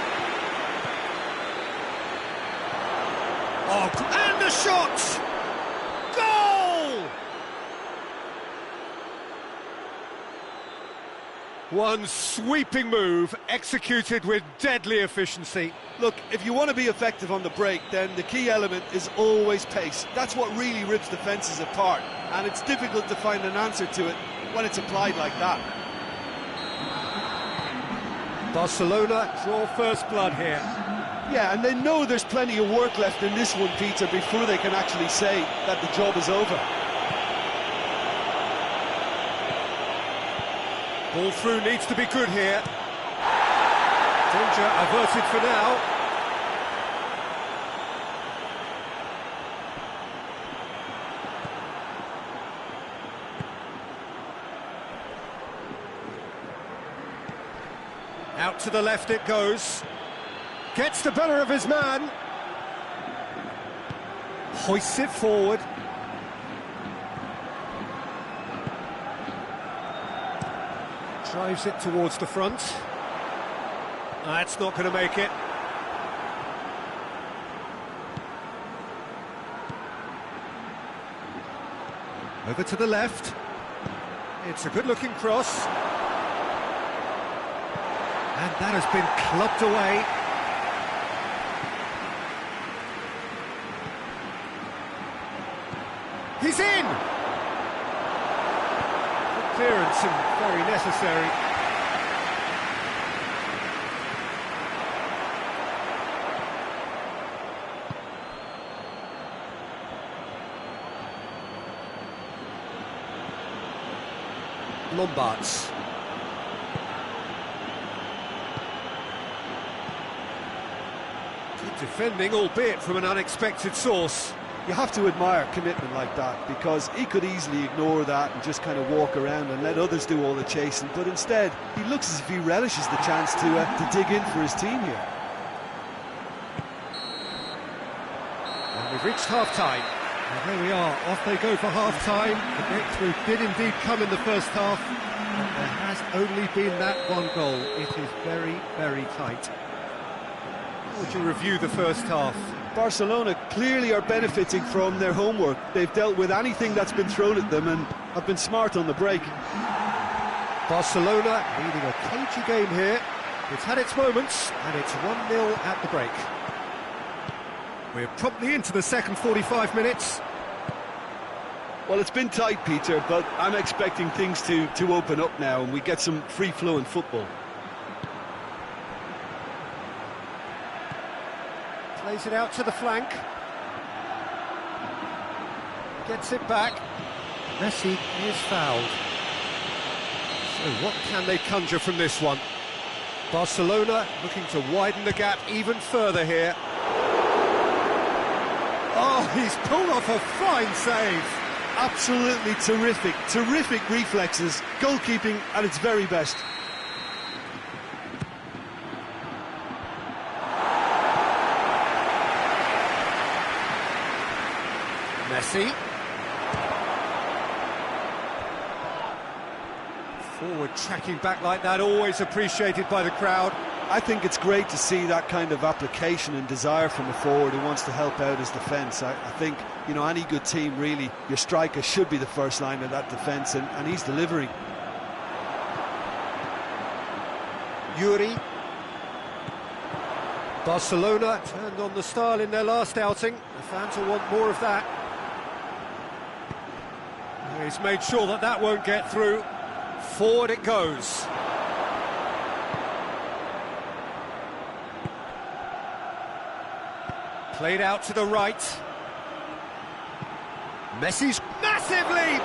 Oh, and the shot! Goal! One sweeping move, executed with deadly efficiency. Look, if you want to be effective on the break, then the key element is always pace. That's what really rips defences apart, and it's difficult to find an answer to it when it's applied like that. Barcelona draw first blood here. Yeah, and they know there's plenty of work left in this one, Peter, before they can actually say that the job is over. Ball through needs to be good here. Danger averted for now. Out to the left it goes. Gets the better of his man. Hoists it forward. Drives it towards the front. That's not going to make it. Over to the left. It's a good-looking cross. And that has been clubbed away. He's in! Good clearance and very necessary. Lombards. Good defending, albeit from an unexpected source. You have to admire commitment like that, because he could easily ignore that and just kind of walk around and let others do all the chasing, but instead he looks as if he relishes the chance to dig in for his team here. And we've reached half-time. And there we are, off they go for half-time. The breakthrough did indeed come in the first half, and there has only been that one goal. It is very, very tight. How would you review the first half? Barcelona clearly are benefiting from their homework. They've dealt with anything that's been thrown at them and have been smart on the break. Barcelona leading a cagey game here. It's had its moments, and it's 1-0 at the break. We're promptly into the second 45 minutes. Well, it's been tight, Peter, but I'm expecting things to open up now and we get some free-flowing football. Plays it out to the flank. Gets it back. Messi is fouled. So what can they conjure from this one? Barcelona looking to widen the gap even further here. Oh, he's pulled off a fine save. Absolutely terrific reflexes, goalkeeping at its very best. Messi. Forward tracking back like that, always appreciated by the crowd. I think it's great to see that kind of application and desire from a forward who wants to help out his defence. I think, you know, any good team, really, your striker should be the first line of that defence, and he's delivering. Yuri. Barcelona turned on the style in their last outing. The fans will want more of that. He's made sure that that won't get through. Forward it goes. Played out to the right. Messi's massive leap!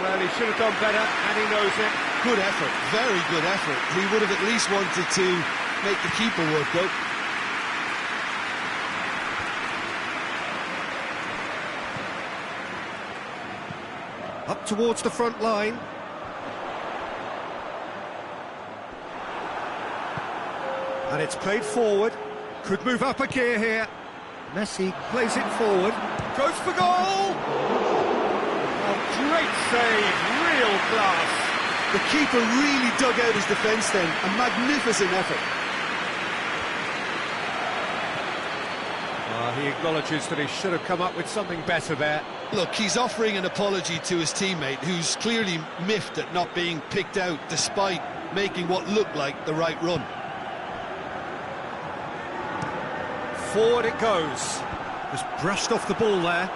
Well, he should have done better, and he knows it. Good effort, very good effort. He would have at least wanted to make the keeper work, though. Up towards the front line. And it's played forward. Could move up a gear here. Messi plays it forward. Goes for goal! Oh, great save, real class. The keeper really dug out his defence then. A magnificent effort. He acknowledges that he should have come up with something better there. Look, he's offering an apology to his teammate, who's clearly miffed at not being picked out despite making what looked like the right run. Forward it goes. Just brushed off the ball there.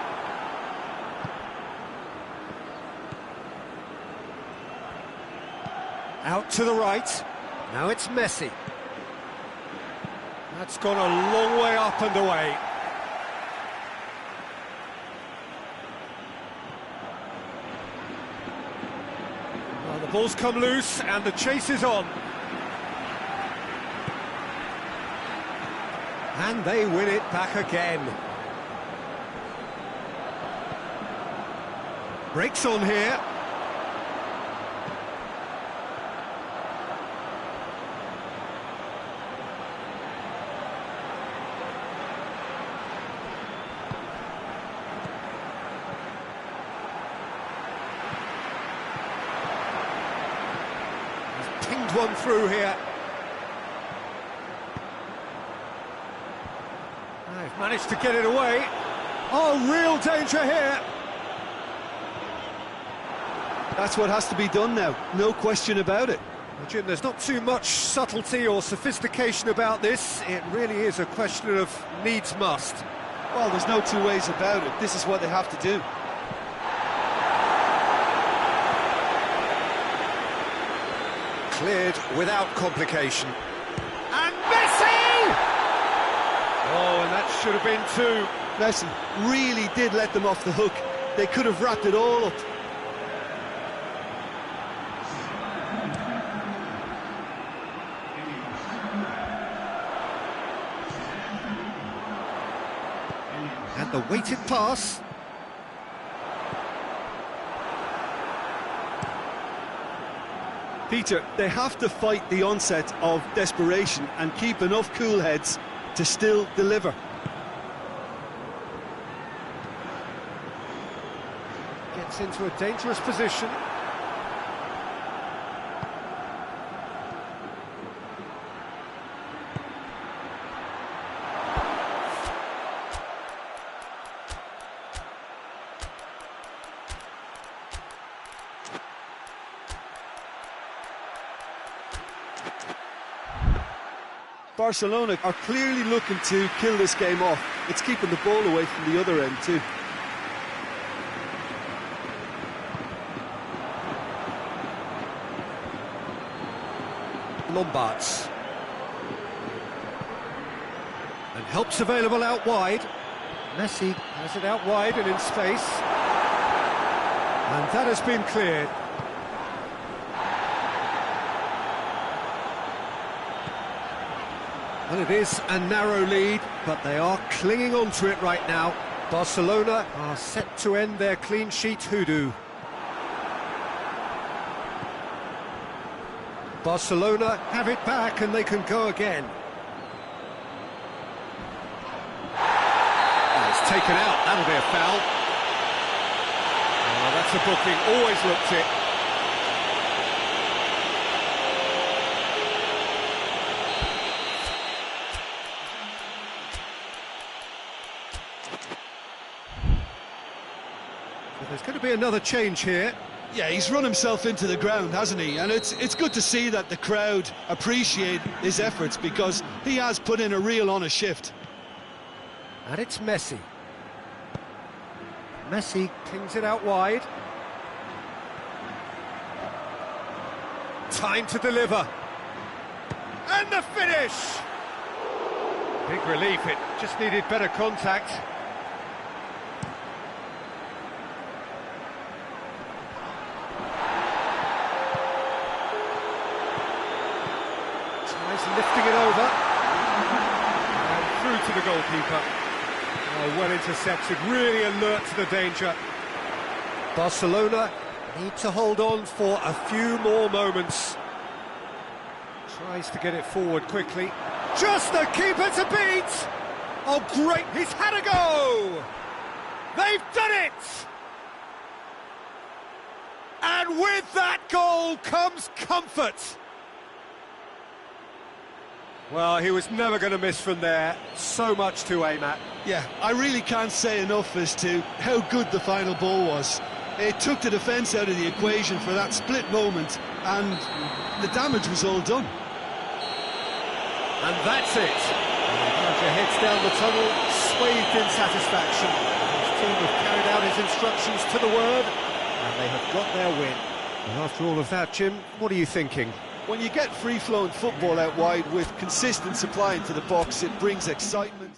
Out to the right. Now it's Messi. That's gone a long way up and away. Well, the ball's come loose and the chase is on. And they win it back again. Breaks on here. He's pinged one through here. They've managed to get it away. Oh, real danger here. That's what has to be done now, no question about it. Well, Jim, there's not too much subtlety or sophistication about this. It really is a question of needs must. Well, there's no two ways about it. This is what they have to do. Cleared without complication. And Messi! Oh, and that should have been two. Messi really did let them off the hook. They could have wrapped it all up. And the weighted pass. Peter, they have to fight the onset of desperation and keep enough cool heads to still deliver. Gets into a dangerous position. Barcelona are clearly looking to kill this game off. It's keeping the ball away from the other end too. Lombards. And help's available out wide. Messi has it out wide and in space. And that has been cleared. Well, it is a narrow lead, but they are clinging on to it right now. Barcelona are set to end their clean sheet hoodoo. Barcelona have it back and they can go again. Oh, it's taken out, that'll be a foul. Oh, that's a booking, always looked it. So there's going to be another change here. Yeah, he's run himself into the ground, hasn't he? And it's good to see that the crowd appreciate his efforts, because he has put in a real honest shift. And it's Messi. Messi pings it out wide. Time to deliver. And the finish! Big relief, it just needed better contact. Lifting it over, and through to the goalkeeper. Oh, well intercepted, really alert to the danger. Barcelona need to hold on for a few more moments. Tries to get it forward quickly. Just the keeper to beat! Oh, great, he's had a go! They've done it! And with that goal comes comfort. Well, he was never going to miss from there. So much to aim at. Yeah, I really can't say enough as to how good the final ball was. It took the defence out of the equation for that split moment, and the damage was all done. And that's it. Roger heads down the tunnel, swathed in satisfaction. His team have carried out his instructions to the word, and they have got their win. And after all of that, Jim, what are you thinking? When you get free-flowing football out wide with consistent supply into the box, it brings excitement.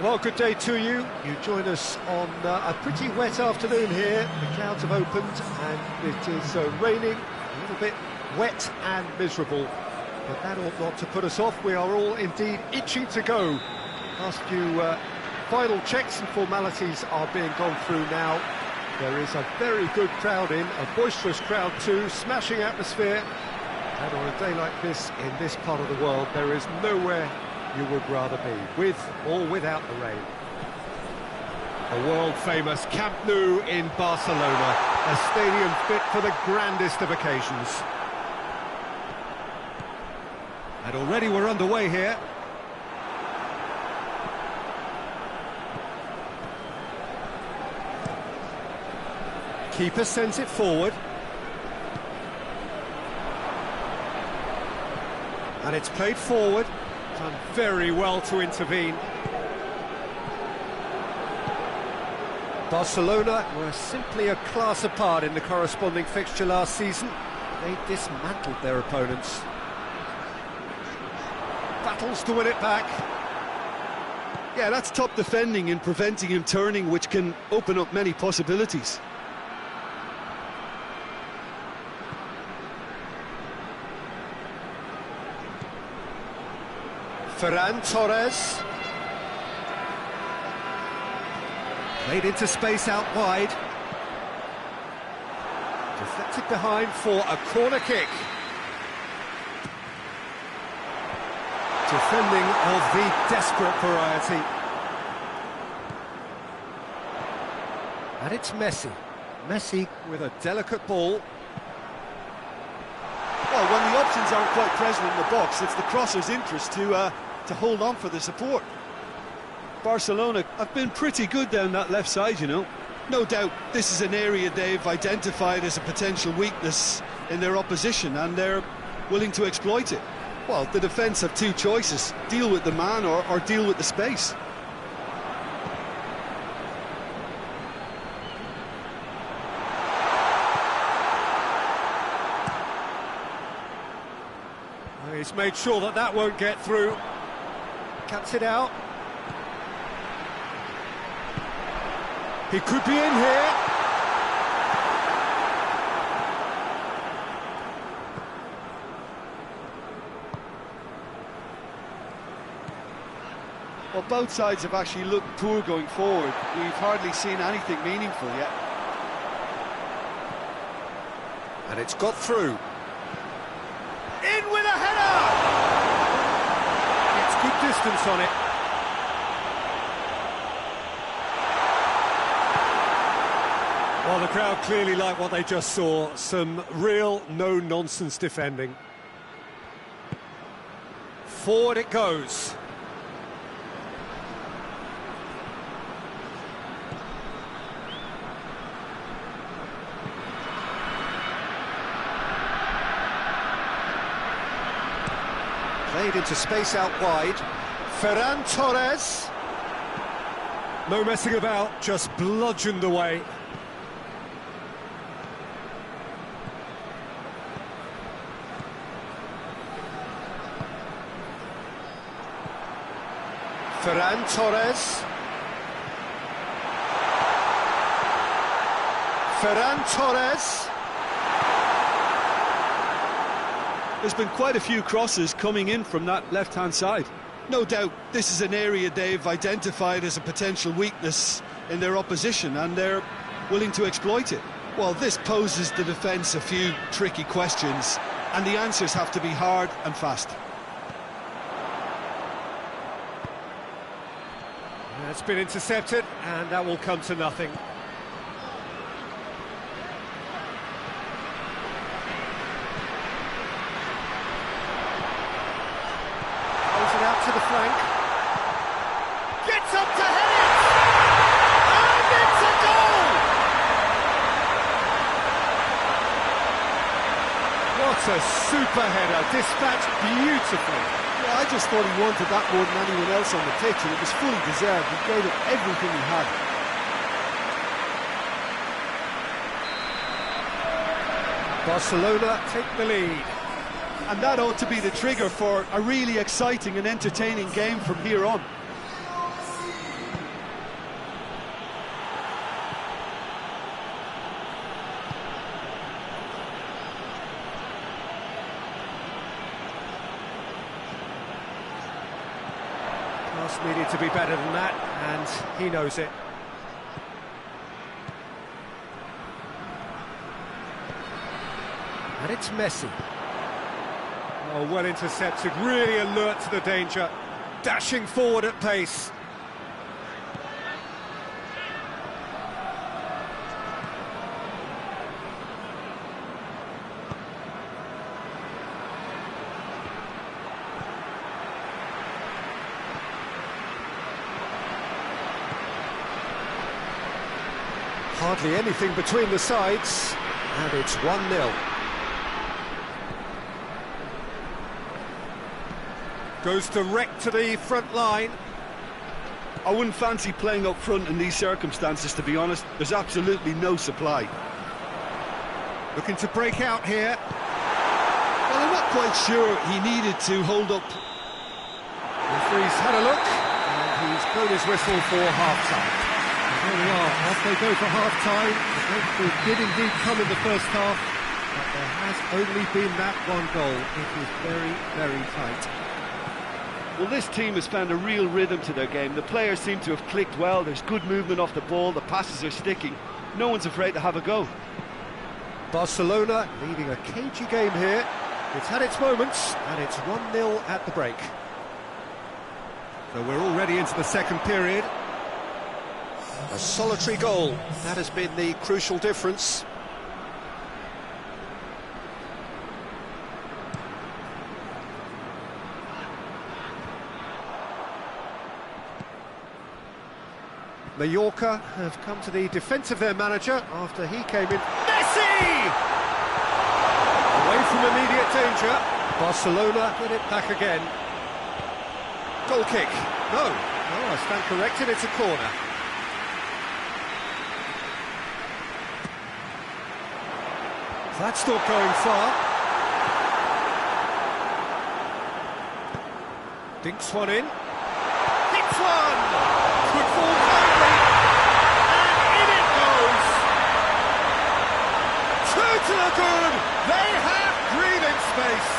Well, good day to you. You join us on a pretty wet afternoon here. The clouds have opened and it is raining, a little bit wet and miserable. But that ought not to put us off. We are all indeed itching to go. Last few final checks and formalities are being gone through now. There is a very good crowd in, a boisterous crowd too, smashing atmosphere. And on a day like this, in this part of the world, there is nowhere you would rather be, with or without the rain. The world-famous Camp Nou in Barcelona, a stadium fit for the grandest of occasions. And already we're underway here. Keeper sends it forward. And it's played forward. Done very well to intervene. Barcelona were simply a class apart in the corresponding fixture last season. They dismantled their opponents. Battles to win it back. Yeah, that's top defending and preventing him turning, which can open up many possibilities. Ferran Torres. Played into space out wide. Deflected behind for a corner kick. Defending of the desperate variety. And it's Messi. Messi with a delicate ball. Well, when the options aren't quite present in the box, it's the crosser's interest to hold on for the support. Barcelona have been pretty good down that left side, you know. No doubt this is an area they've identified as a potential weakness in their opposition, and they're willing to exploit it. Well, the defence have two choices: deal with the man or deal with the space. He's made sure that that won't get through. Cuts it out. He could be in here. Well, both sides have actually looked poor going forward. We've hardly seen anything meaningful yet. And it's got through. In with a header! Gets good distance on it. Well, the crowd clearly like what they just saw. Some real no-nonsense defending. Forward it goes. Played into space out wide. Ferran Torres. No messing about, just bludgeoned away. Ferran Torres. Ferran Torres. There's been quite a few crosses coming in from that left-hand side. No doubt this is an area they've identified as a potential weakness in their opposition, and they're willing to exploit it. Well, this poses the defence a few tricky questions, and the answers have to be hard and fast. It's been intercepted, and that will come to nothing. Throws it out to the flank. Gets up to head it! And it's a goal! What a super header, dispatched beautifully. Yeah, I just thought he wanted that more than anyone else on the pitch, and it was fully deserved. He gave it everything he had. Barcelona take the lead. And that ought to be the trigger for a really exciting and entertaining game from here on. Just needed to be better than that, and he knows it. And it's Messi. Oh, well intercepted, really alert to the danger, dashing forward at pace. Hardly anything between the sides, and it's 1-0. Goes direct to the front line. I wouldn't fancy playing up front in these circumstances, to be honest. There's absolutely no supply. Looking to break out here. Well, I'm not quite sure he needed to hold up. Referee's had a look, and he's blown his whistle for half-time. And there we are, off they go for half-time. The breakthrough did indeed come in the first half, but there has only been that one goal. It is very, very tight. Well, this team has found a real rhythm to their game. The players seem to have clicked well. There's good movement off the ball. The passes are sticking. No one's afraid to have a go. Barcelona leading a cagey game here. It's had its moments, and it's 1-0 at the break. So we're already into the second period. A solitary goal, that has been the crucial difference. Mallorca have come to the defence of their manager after he came in. Messi! Away from immediate danger. Barcelona get it back again. Goal kick. No, I stand corrected, it's a corner. That's not going far. Dinks one in. Hits one! Good ball finally. And in it goes! Two to the good! They have breathing space!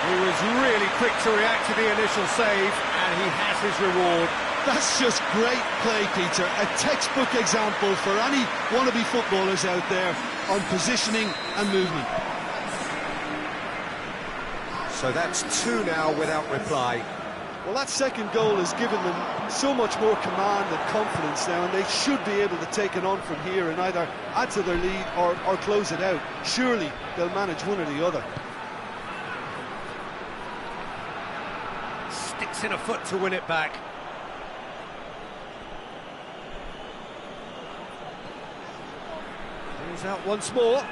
He was really quick to react to the initial save, and he has his reward. That's just great play, Peter. A textbook example for any wannabe footballers out there on positioning and movement. So that's two now without reply. Well, that second goal has given them so much more command and confidence now, and they should be able to take it on from here and either add to their lead or close it out. Surely they'll manage one or the other. Sticks in a foot to win it back. He's out once more.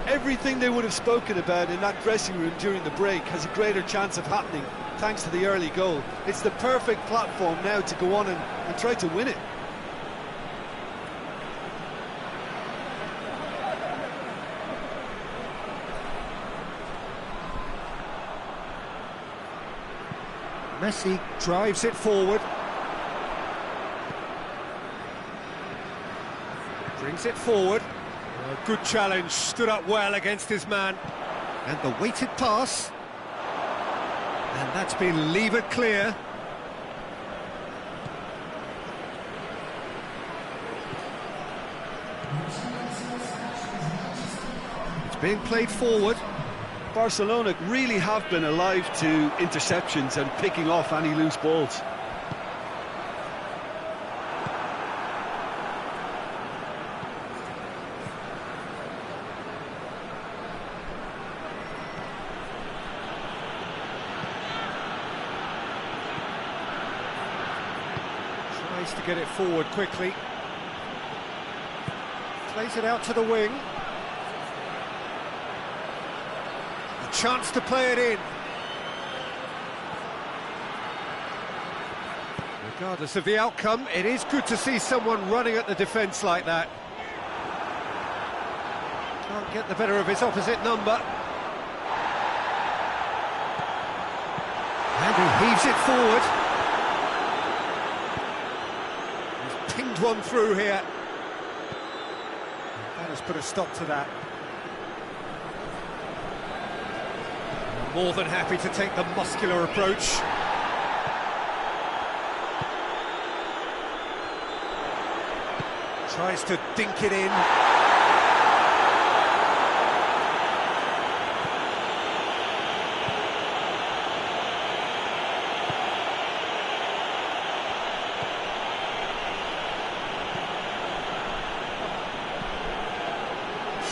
Everything they would have spoken about in that dressing room during the break has a greater chance of happening thanks to the early goal. It's the perfect platform now to go on and try to win it. Messi drives it forward. Brings it forward. A good challenge, stood up well against his man. And the weighted pass. And that's been levered clear. It's being played forward. Barcelona really have been alive to interceptions and picking off any loose balls. Tries to get it forward quickly. Plays it out to the wing. Chance to play it in. Regardless of the outcome, it is good to see someone running at the defence like that. Can't get the better of his opposite number. And he heaves it forward. one through here. That has put a stop to that. More than happy to take the muscular approach. Tries to dink it in.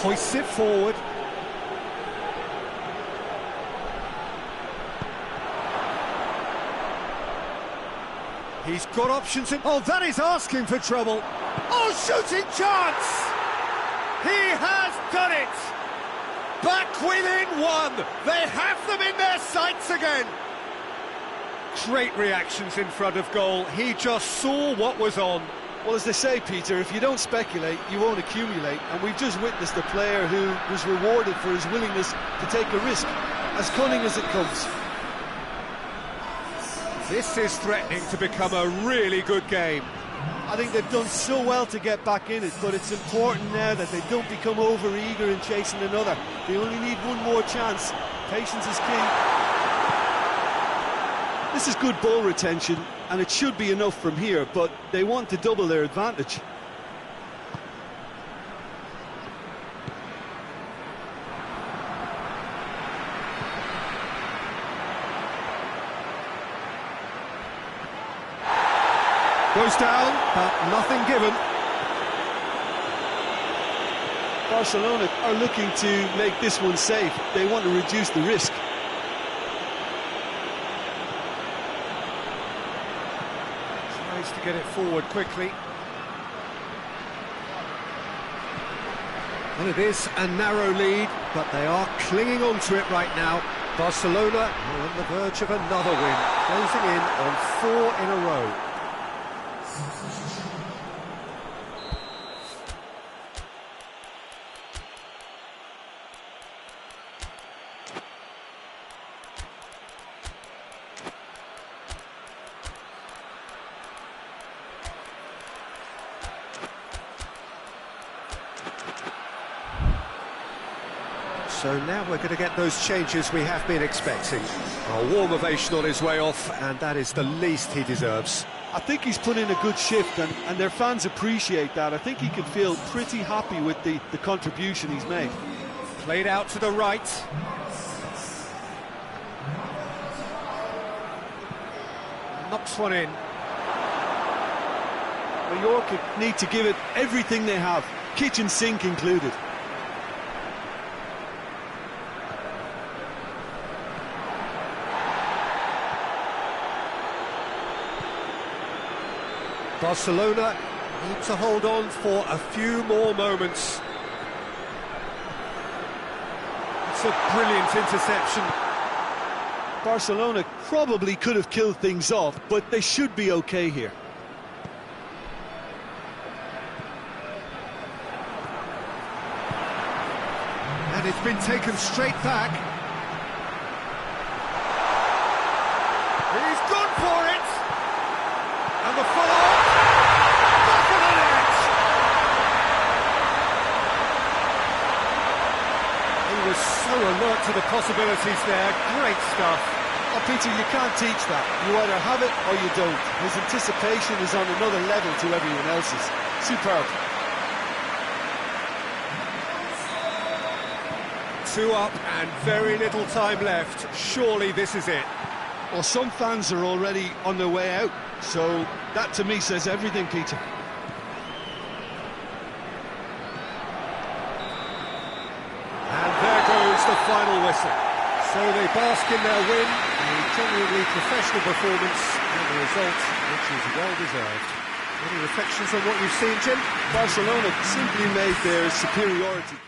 Hoists it forward. He's got options in... Oh, that is asking for trouble. Oh, shooting chance! He has done it! Back within one! They have them in their sights again! Great reactions in front of goal. He just saw what was on. Well, as they say, Peter, if you don't speculate, you won't accumulate. And we've just witnessed a player who was rewarded for his willingness to take a risk, as cunning as it comes. This is threatening to become a really good game. I think they've done so well to get back in it, but it's important now that they don't become over-eager in chasing another. They only need one more chance. Patience is key. This is good ball retention, and it should be enough from here, but they want to double their advantage. Goes down, but nothing given. Barcelona are looking to make this one safe. They want to reduce the risk. Tries to get it forward quickly. And it is a narrow lead, but they are clinging on to it right now. Barcelona are on the verge of another win, closing in on 4 in a row. So now we're going to get those changes we have been expecting. A warm ovation on his way off, and that is the least he deserves. I think he's put in a good shift, and their fans appreciate that. I think he can feel pretty happy with the contribution he's made. Played out to the right. Knocks one in. Mallorca need to give it everything they have, kitchen sink included. Barcelona need to hold on for a few more moments. It's a brilliant interception. Barcelona probably could have killed things off, but they should be okay here. And it's been taken straight back. He's gone for it! And the follow-up! Back of the net! He was so alert to the possibilities there. Great stuff. Oh, Peter, you can't teach that. You either have it or you don't. His anticipation is on another level to everyone else's. Superb. 2 up and very little time left. Surely this is it. Well, some fans are already on their way out, so that to me says everything, Peter. And there goes the final whistle. So they bask in their win, a genuinely professional performance, and the result, which is well deserved. Any reflections on what you've seen, Jim? Barcelona simply made their superiority.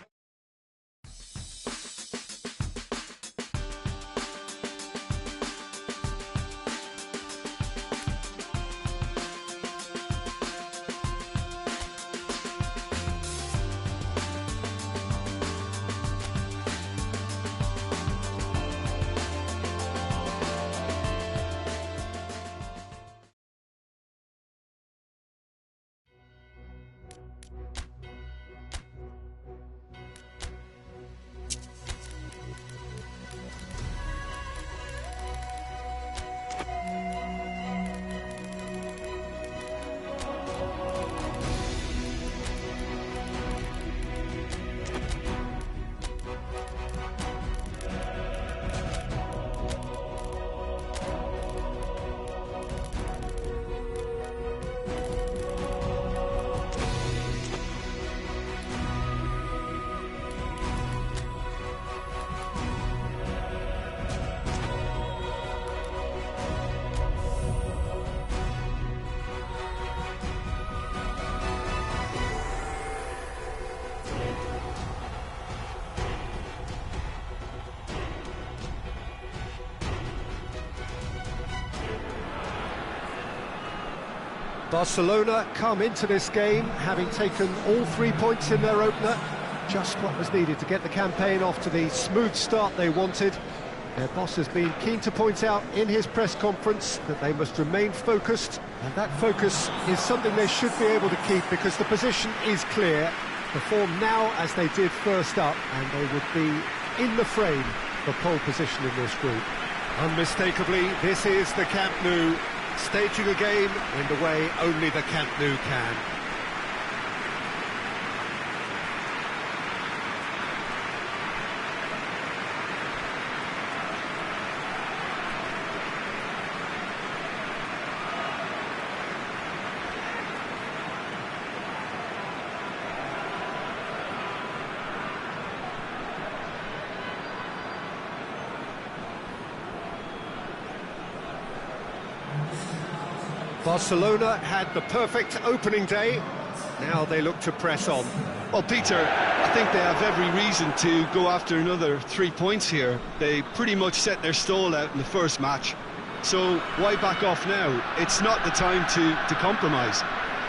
Barcelona come into this game having taken all 3 points in their opener. Just what was needed to get the campaign off to the smooth start they wanted. Their boss has been keen to point out in his press conference that they must remain focused, and that focus is something they should be able to keep because the position is clear. Perform now as they did first up, and they would be in the frame for pole position in this group. Unmistakably, this is the Camp Nou, staging a game in the way only the Camp Nou can. Barcelona had the perfect opening day. Now they look to press on. Well, Peter, I think they have every reason to go after another 3 points here. They pretty much set their stall out in the first match. So why back off now? It's not the time to compromise.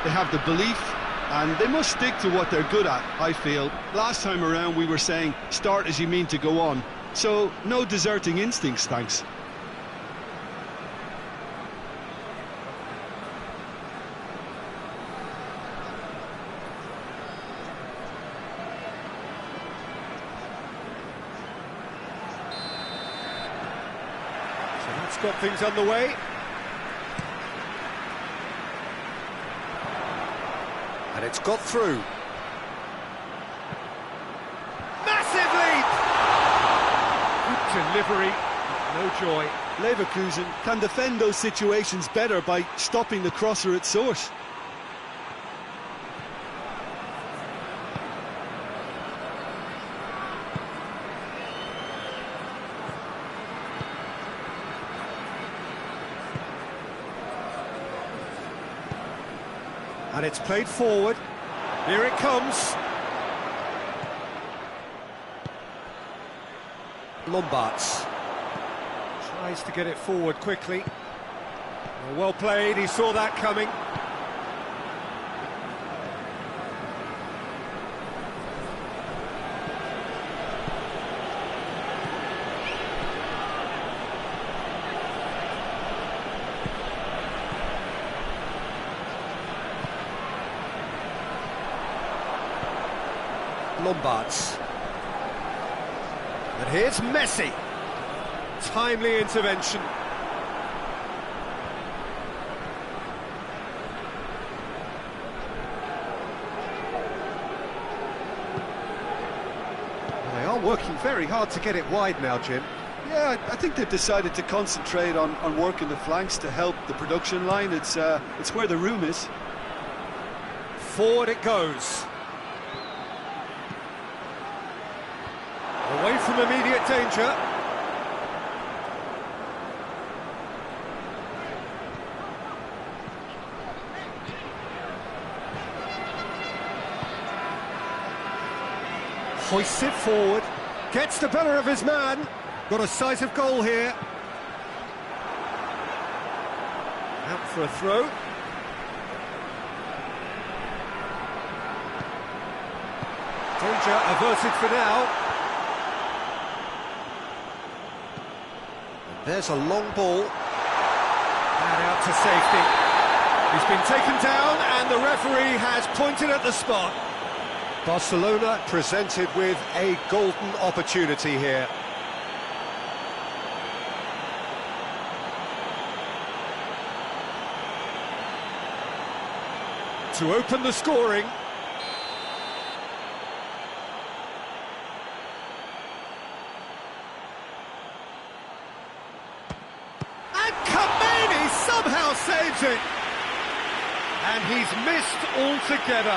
They have the belief, and they must stick to what they're good at, I feel. Last time around we were saying, start as you mean to go on. So no deserting instincts, thanks. Got things underway. And it's got through. Massive leap! Good delivery, no joy. Leverkusen can defend those situations better by stopping the crosser at source. And it's played forward. Here it comes. Lombards tries to get it forward quickly. Well played, he saw that coming. Lombards. And here's Messi. Timely intervention. They are working very hard to get it wide now, Jim. Yeah, I think they've decided to concentrate on working the flanks to help the production line. It's where the room is. Forward it goes. Away from immediate danger. Hoists it forward. Gets the better of his man. Got a sight of goal here. Out for a throw. Danger averted for now. There's a long ball, and out to safety. He's been taken down, and the referee has pointed at the spot. Barcelona presented with a golden opportunity here. To open the scoring. Saves it, and he's missed altogether.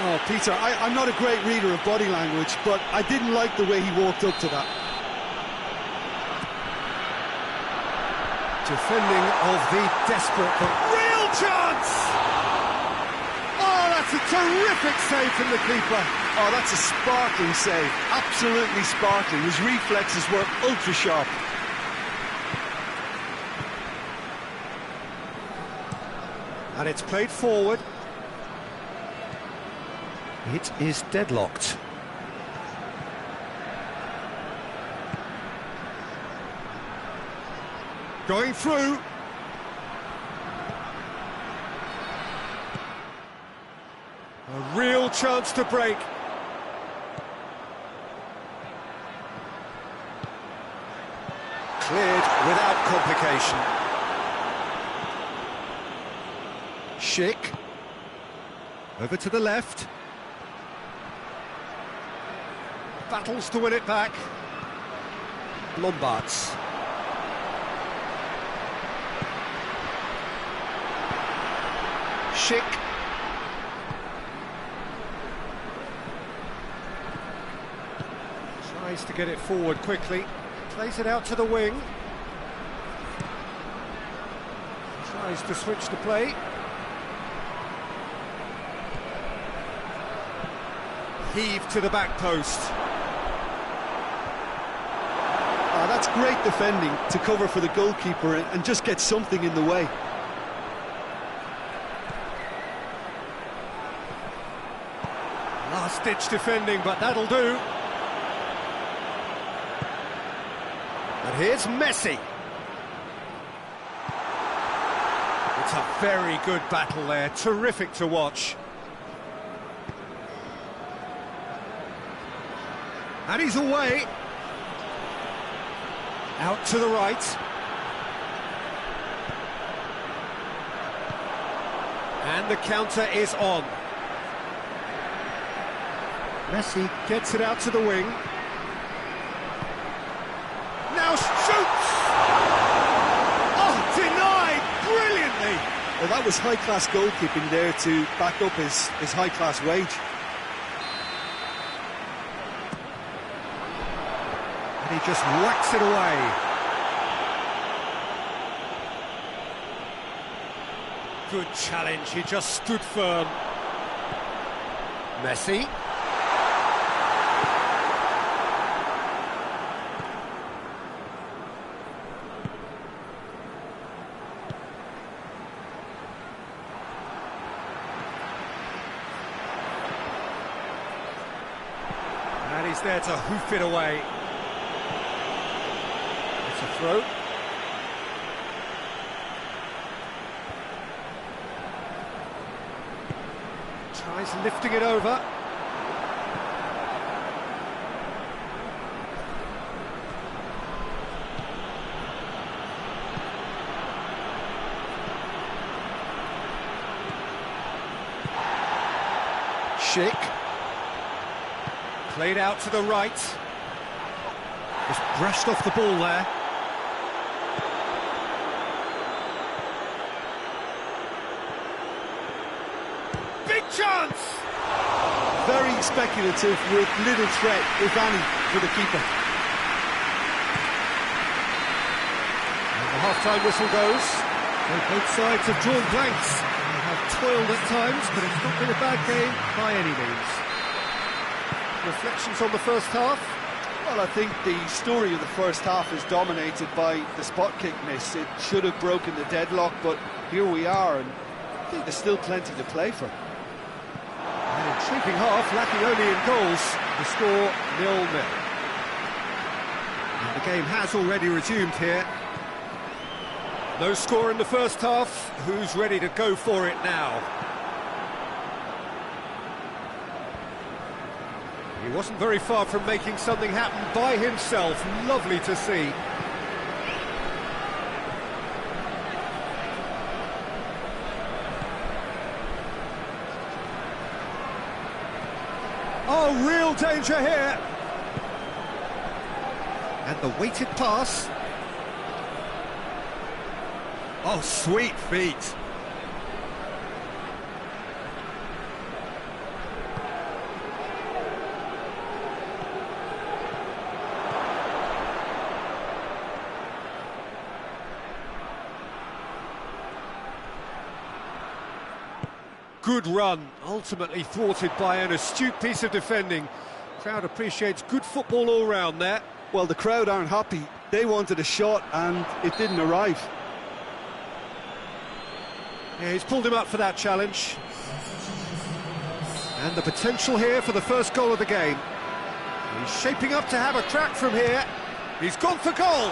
Oh, Peter, I'm not a great reader of body language, but I didn't like the way he walked up to that. Defending of the desperate, but real chance! Oh, that's a terrific save from the keeper. Oh, that's a sparkling save, absolutely sparkling. His reflexes were ultra sharp. And it's played forward. It is deadlocked. Going through. A real chance to break. Cleared without complication. Schick. Over to the left. Battles to win it back. Lombards. Schick. Tries to get it forward quickly. Plays it out to the wing. Tries to switch the play. Heave to the back post. Oh, that's great defending to cover for the goalkeeper and just get something in the way. Last-ditch defending, but that'll do. And here's Messi. It's a very good battle there, terrific to watch. And he's away. Out to the right. And the counter is on. Messi gets it out to the wing. Now shoots! Oh, denied brilliantly! Well, that was high-class goalkeeping there to back up his high-class wage. And he just whacks it away. Good challenge, he just stood firm. Messi. And he's there to hoof it away. It's a throw. Tries lifting it over. Schick. Played out to the right. Just brushed off the ball there. Big chance! Very speculative with little threat, if any, for the keeper. And the half-time whistle goes. So both sides have drawn blanks. They have toiled at times, but it's not been a bad game by any means. Reflections on the first half? Well, I think the story of the first half is dominated by the spot kick miss. It should have broken the deadlock, but here we are, and I think there's still plenty to play for. An intriguing half, lacking only in goals. The score 0-0. And the game has already resumed here. No score in the first half. Who's ready to go for it now? He wasn't very far from making something happen by himself. Lovely to see. Oh, real danger here. And the weighted pass. Oh, sweet feet. Good run, ultimately thwarted by an astute piece of defending. Crowd appreciates good football all round there. Well, the crowd aren't happy. They wanted a shot and it didn't arrive. Yeah, he's pulled him up for that challenge. And the potential here for the first goal of the game. He's shaping up to have a crack from here. He's gone for goal.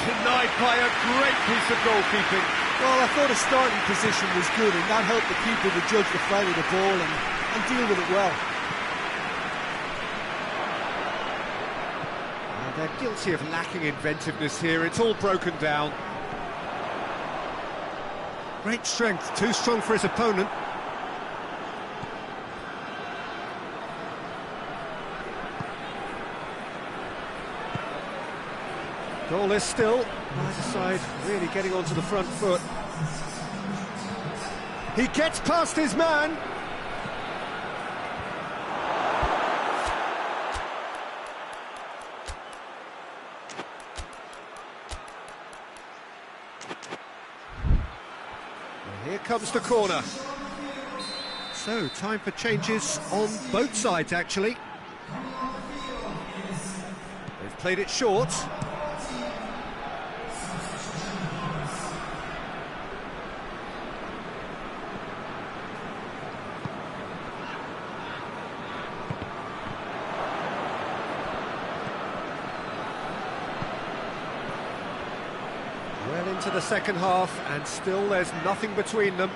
Denied by a great piece of goalkeeping. Well, I thought his starting position was good, and that helped the keeper to judge the flight of the ball and deal with it well. They're guilty of lacking inventiveness here. It's all broken down. Great strength, too strong for his opponent. Goalless still. Neither side really getting onto the front foot. He gets past his man. And here comes the corner. So, time for changes on both sides, actually. They've played it short. Well into the second half, and still there's nothing between them.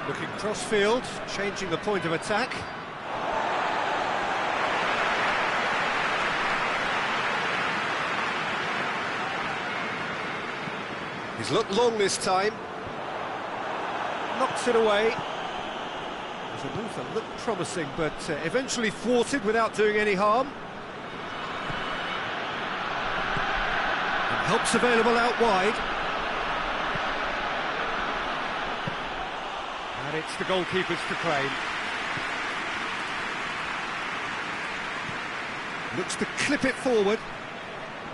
Looking cross-field, changing the point of attack. He's looked long this time. Knocks it away. There's a move that looked promising, but eventually thwarted without doing any harm. Help's available out wide. And it's the goalkeepers to claim. Looks to clip it forward.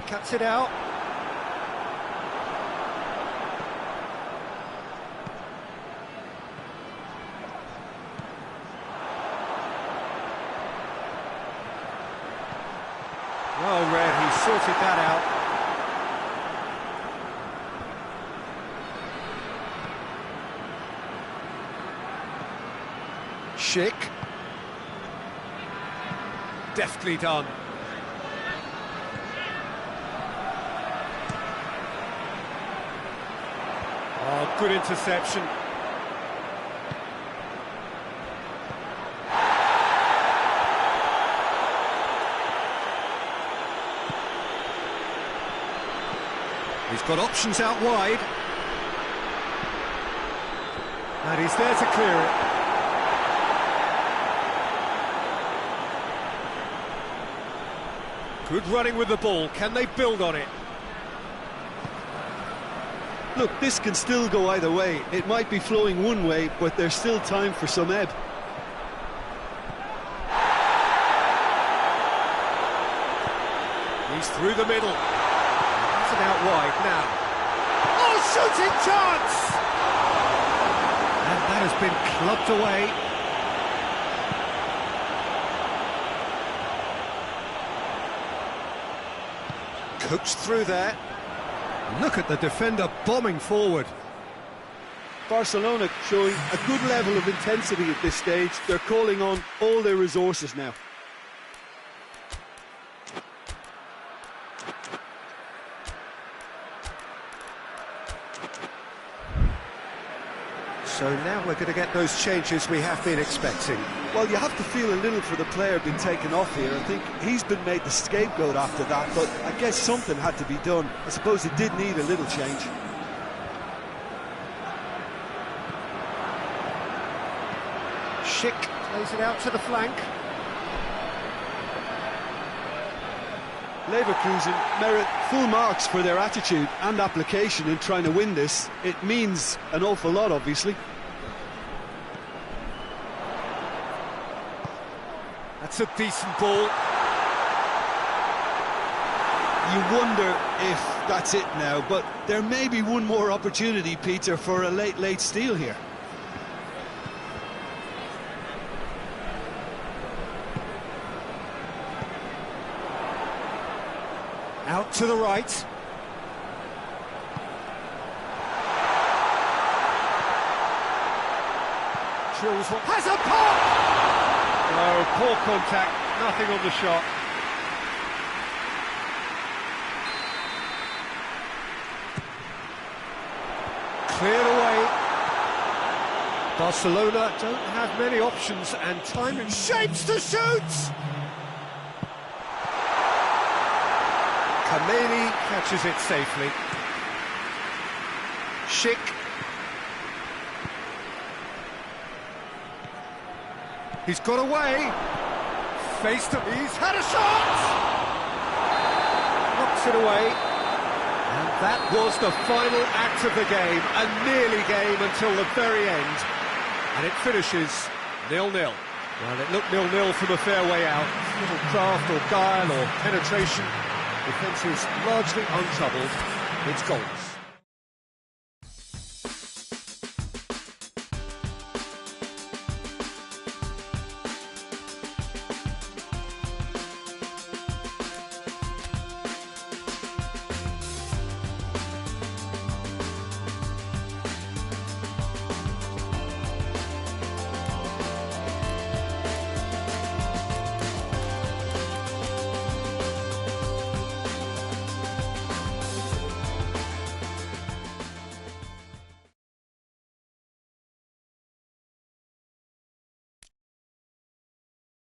Cuts it out. Well read, he sorted that out. Schick. Deftly done. Oh, good interception. He's got options out wide. And he's there to clear it. Good running with the ball. Can they build on it? Look, this can still go either way. It might be flowing one way, but there's still time for some ebb. He's through the middle. That's it out wide now. Oh, shooting chance! And that has been clubbed away. Coached through there. Look at the defender bombing forward. Barcelona showing a good level of intensity at this stage. They're calling on all their resources now. So now we're going to get those changes we have been expecting. Well, you have to feel a little for the player being taken off here. I think he's been made the scapegoat after that, but I guess something had to be done. I suppose it did need a little change. Schick plays it out to the flank. Leverkusen merit full marks for their attitude and application in trying to win this. It means an awful lot, obviously. That's a decent ball. You wonder if that's it now, but there may be one more opportunity, Peter, for a late steal here. Out to the right. drills one. Has a pop! Oh, poor contact, nothing on the shot. Cleared away. Barcelona don't have many options, and time and shapes to shoot! Kameni catches it safely. Schick. He's got away. Face to... He's had a shot! Knocks it away. And that was the final act of the game. A nearly game until the very end. And it finishes 0-0. Well, it looked 0-0 from a fair way out. Little craft or guile or penetration. Defence is largely untroubled. It's goals.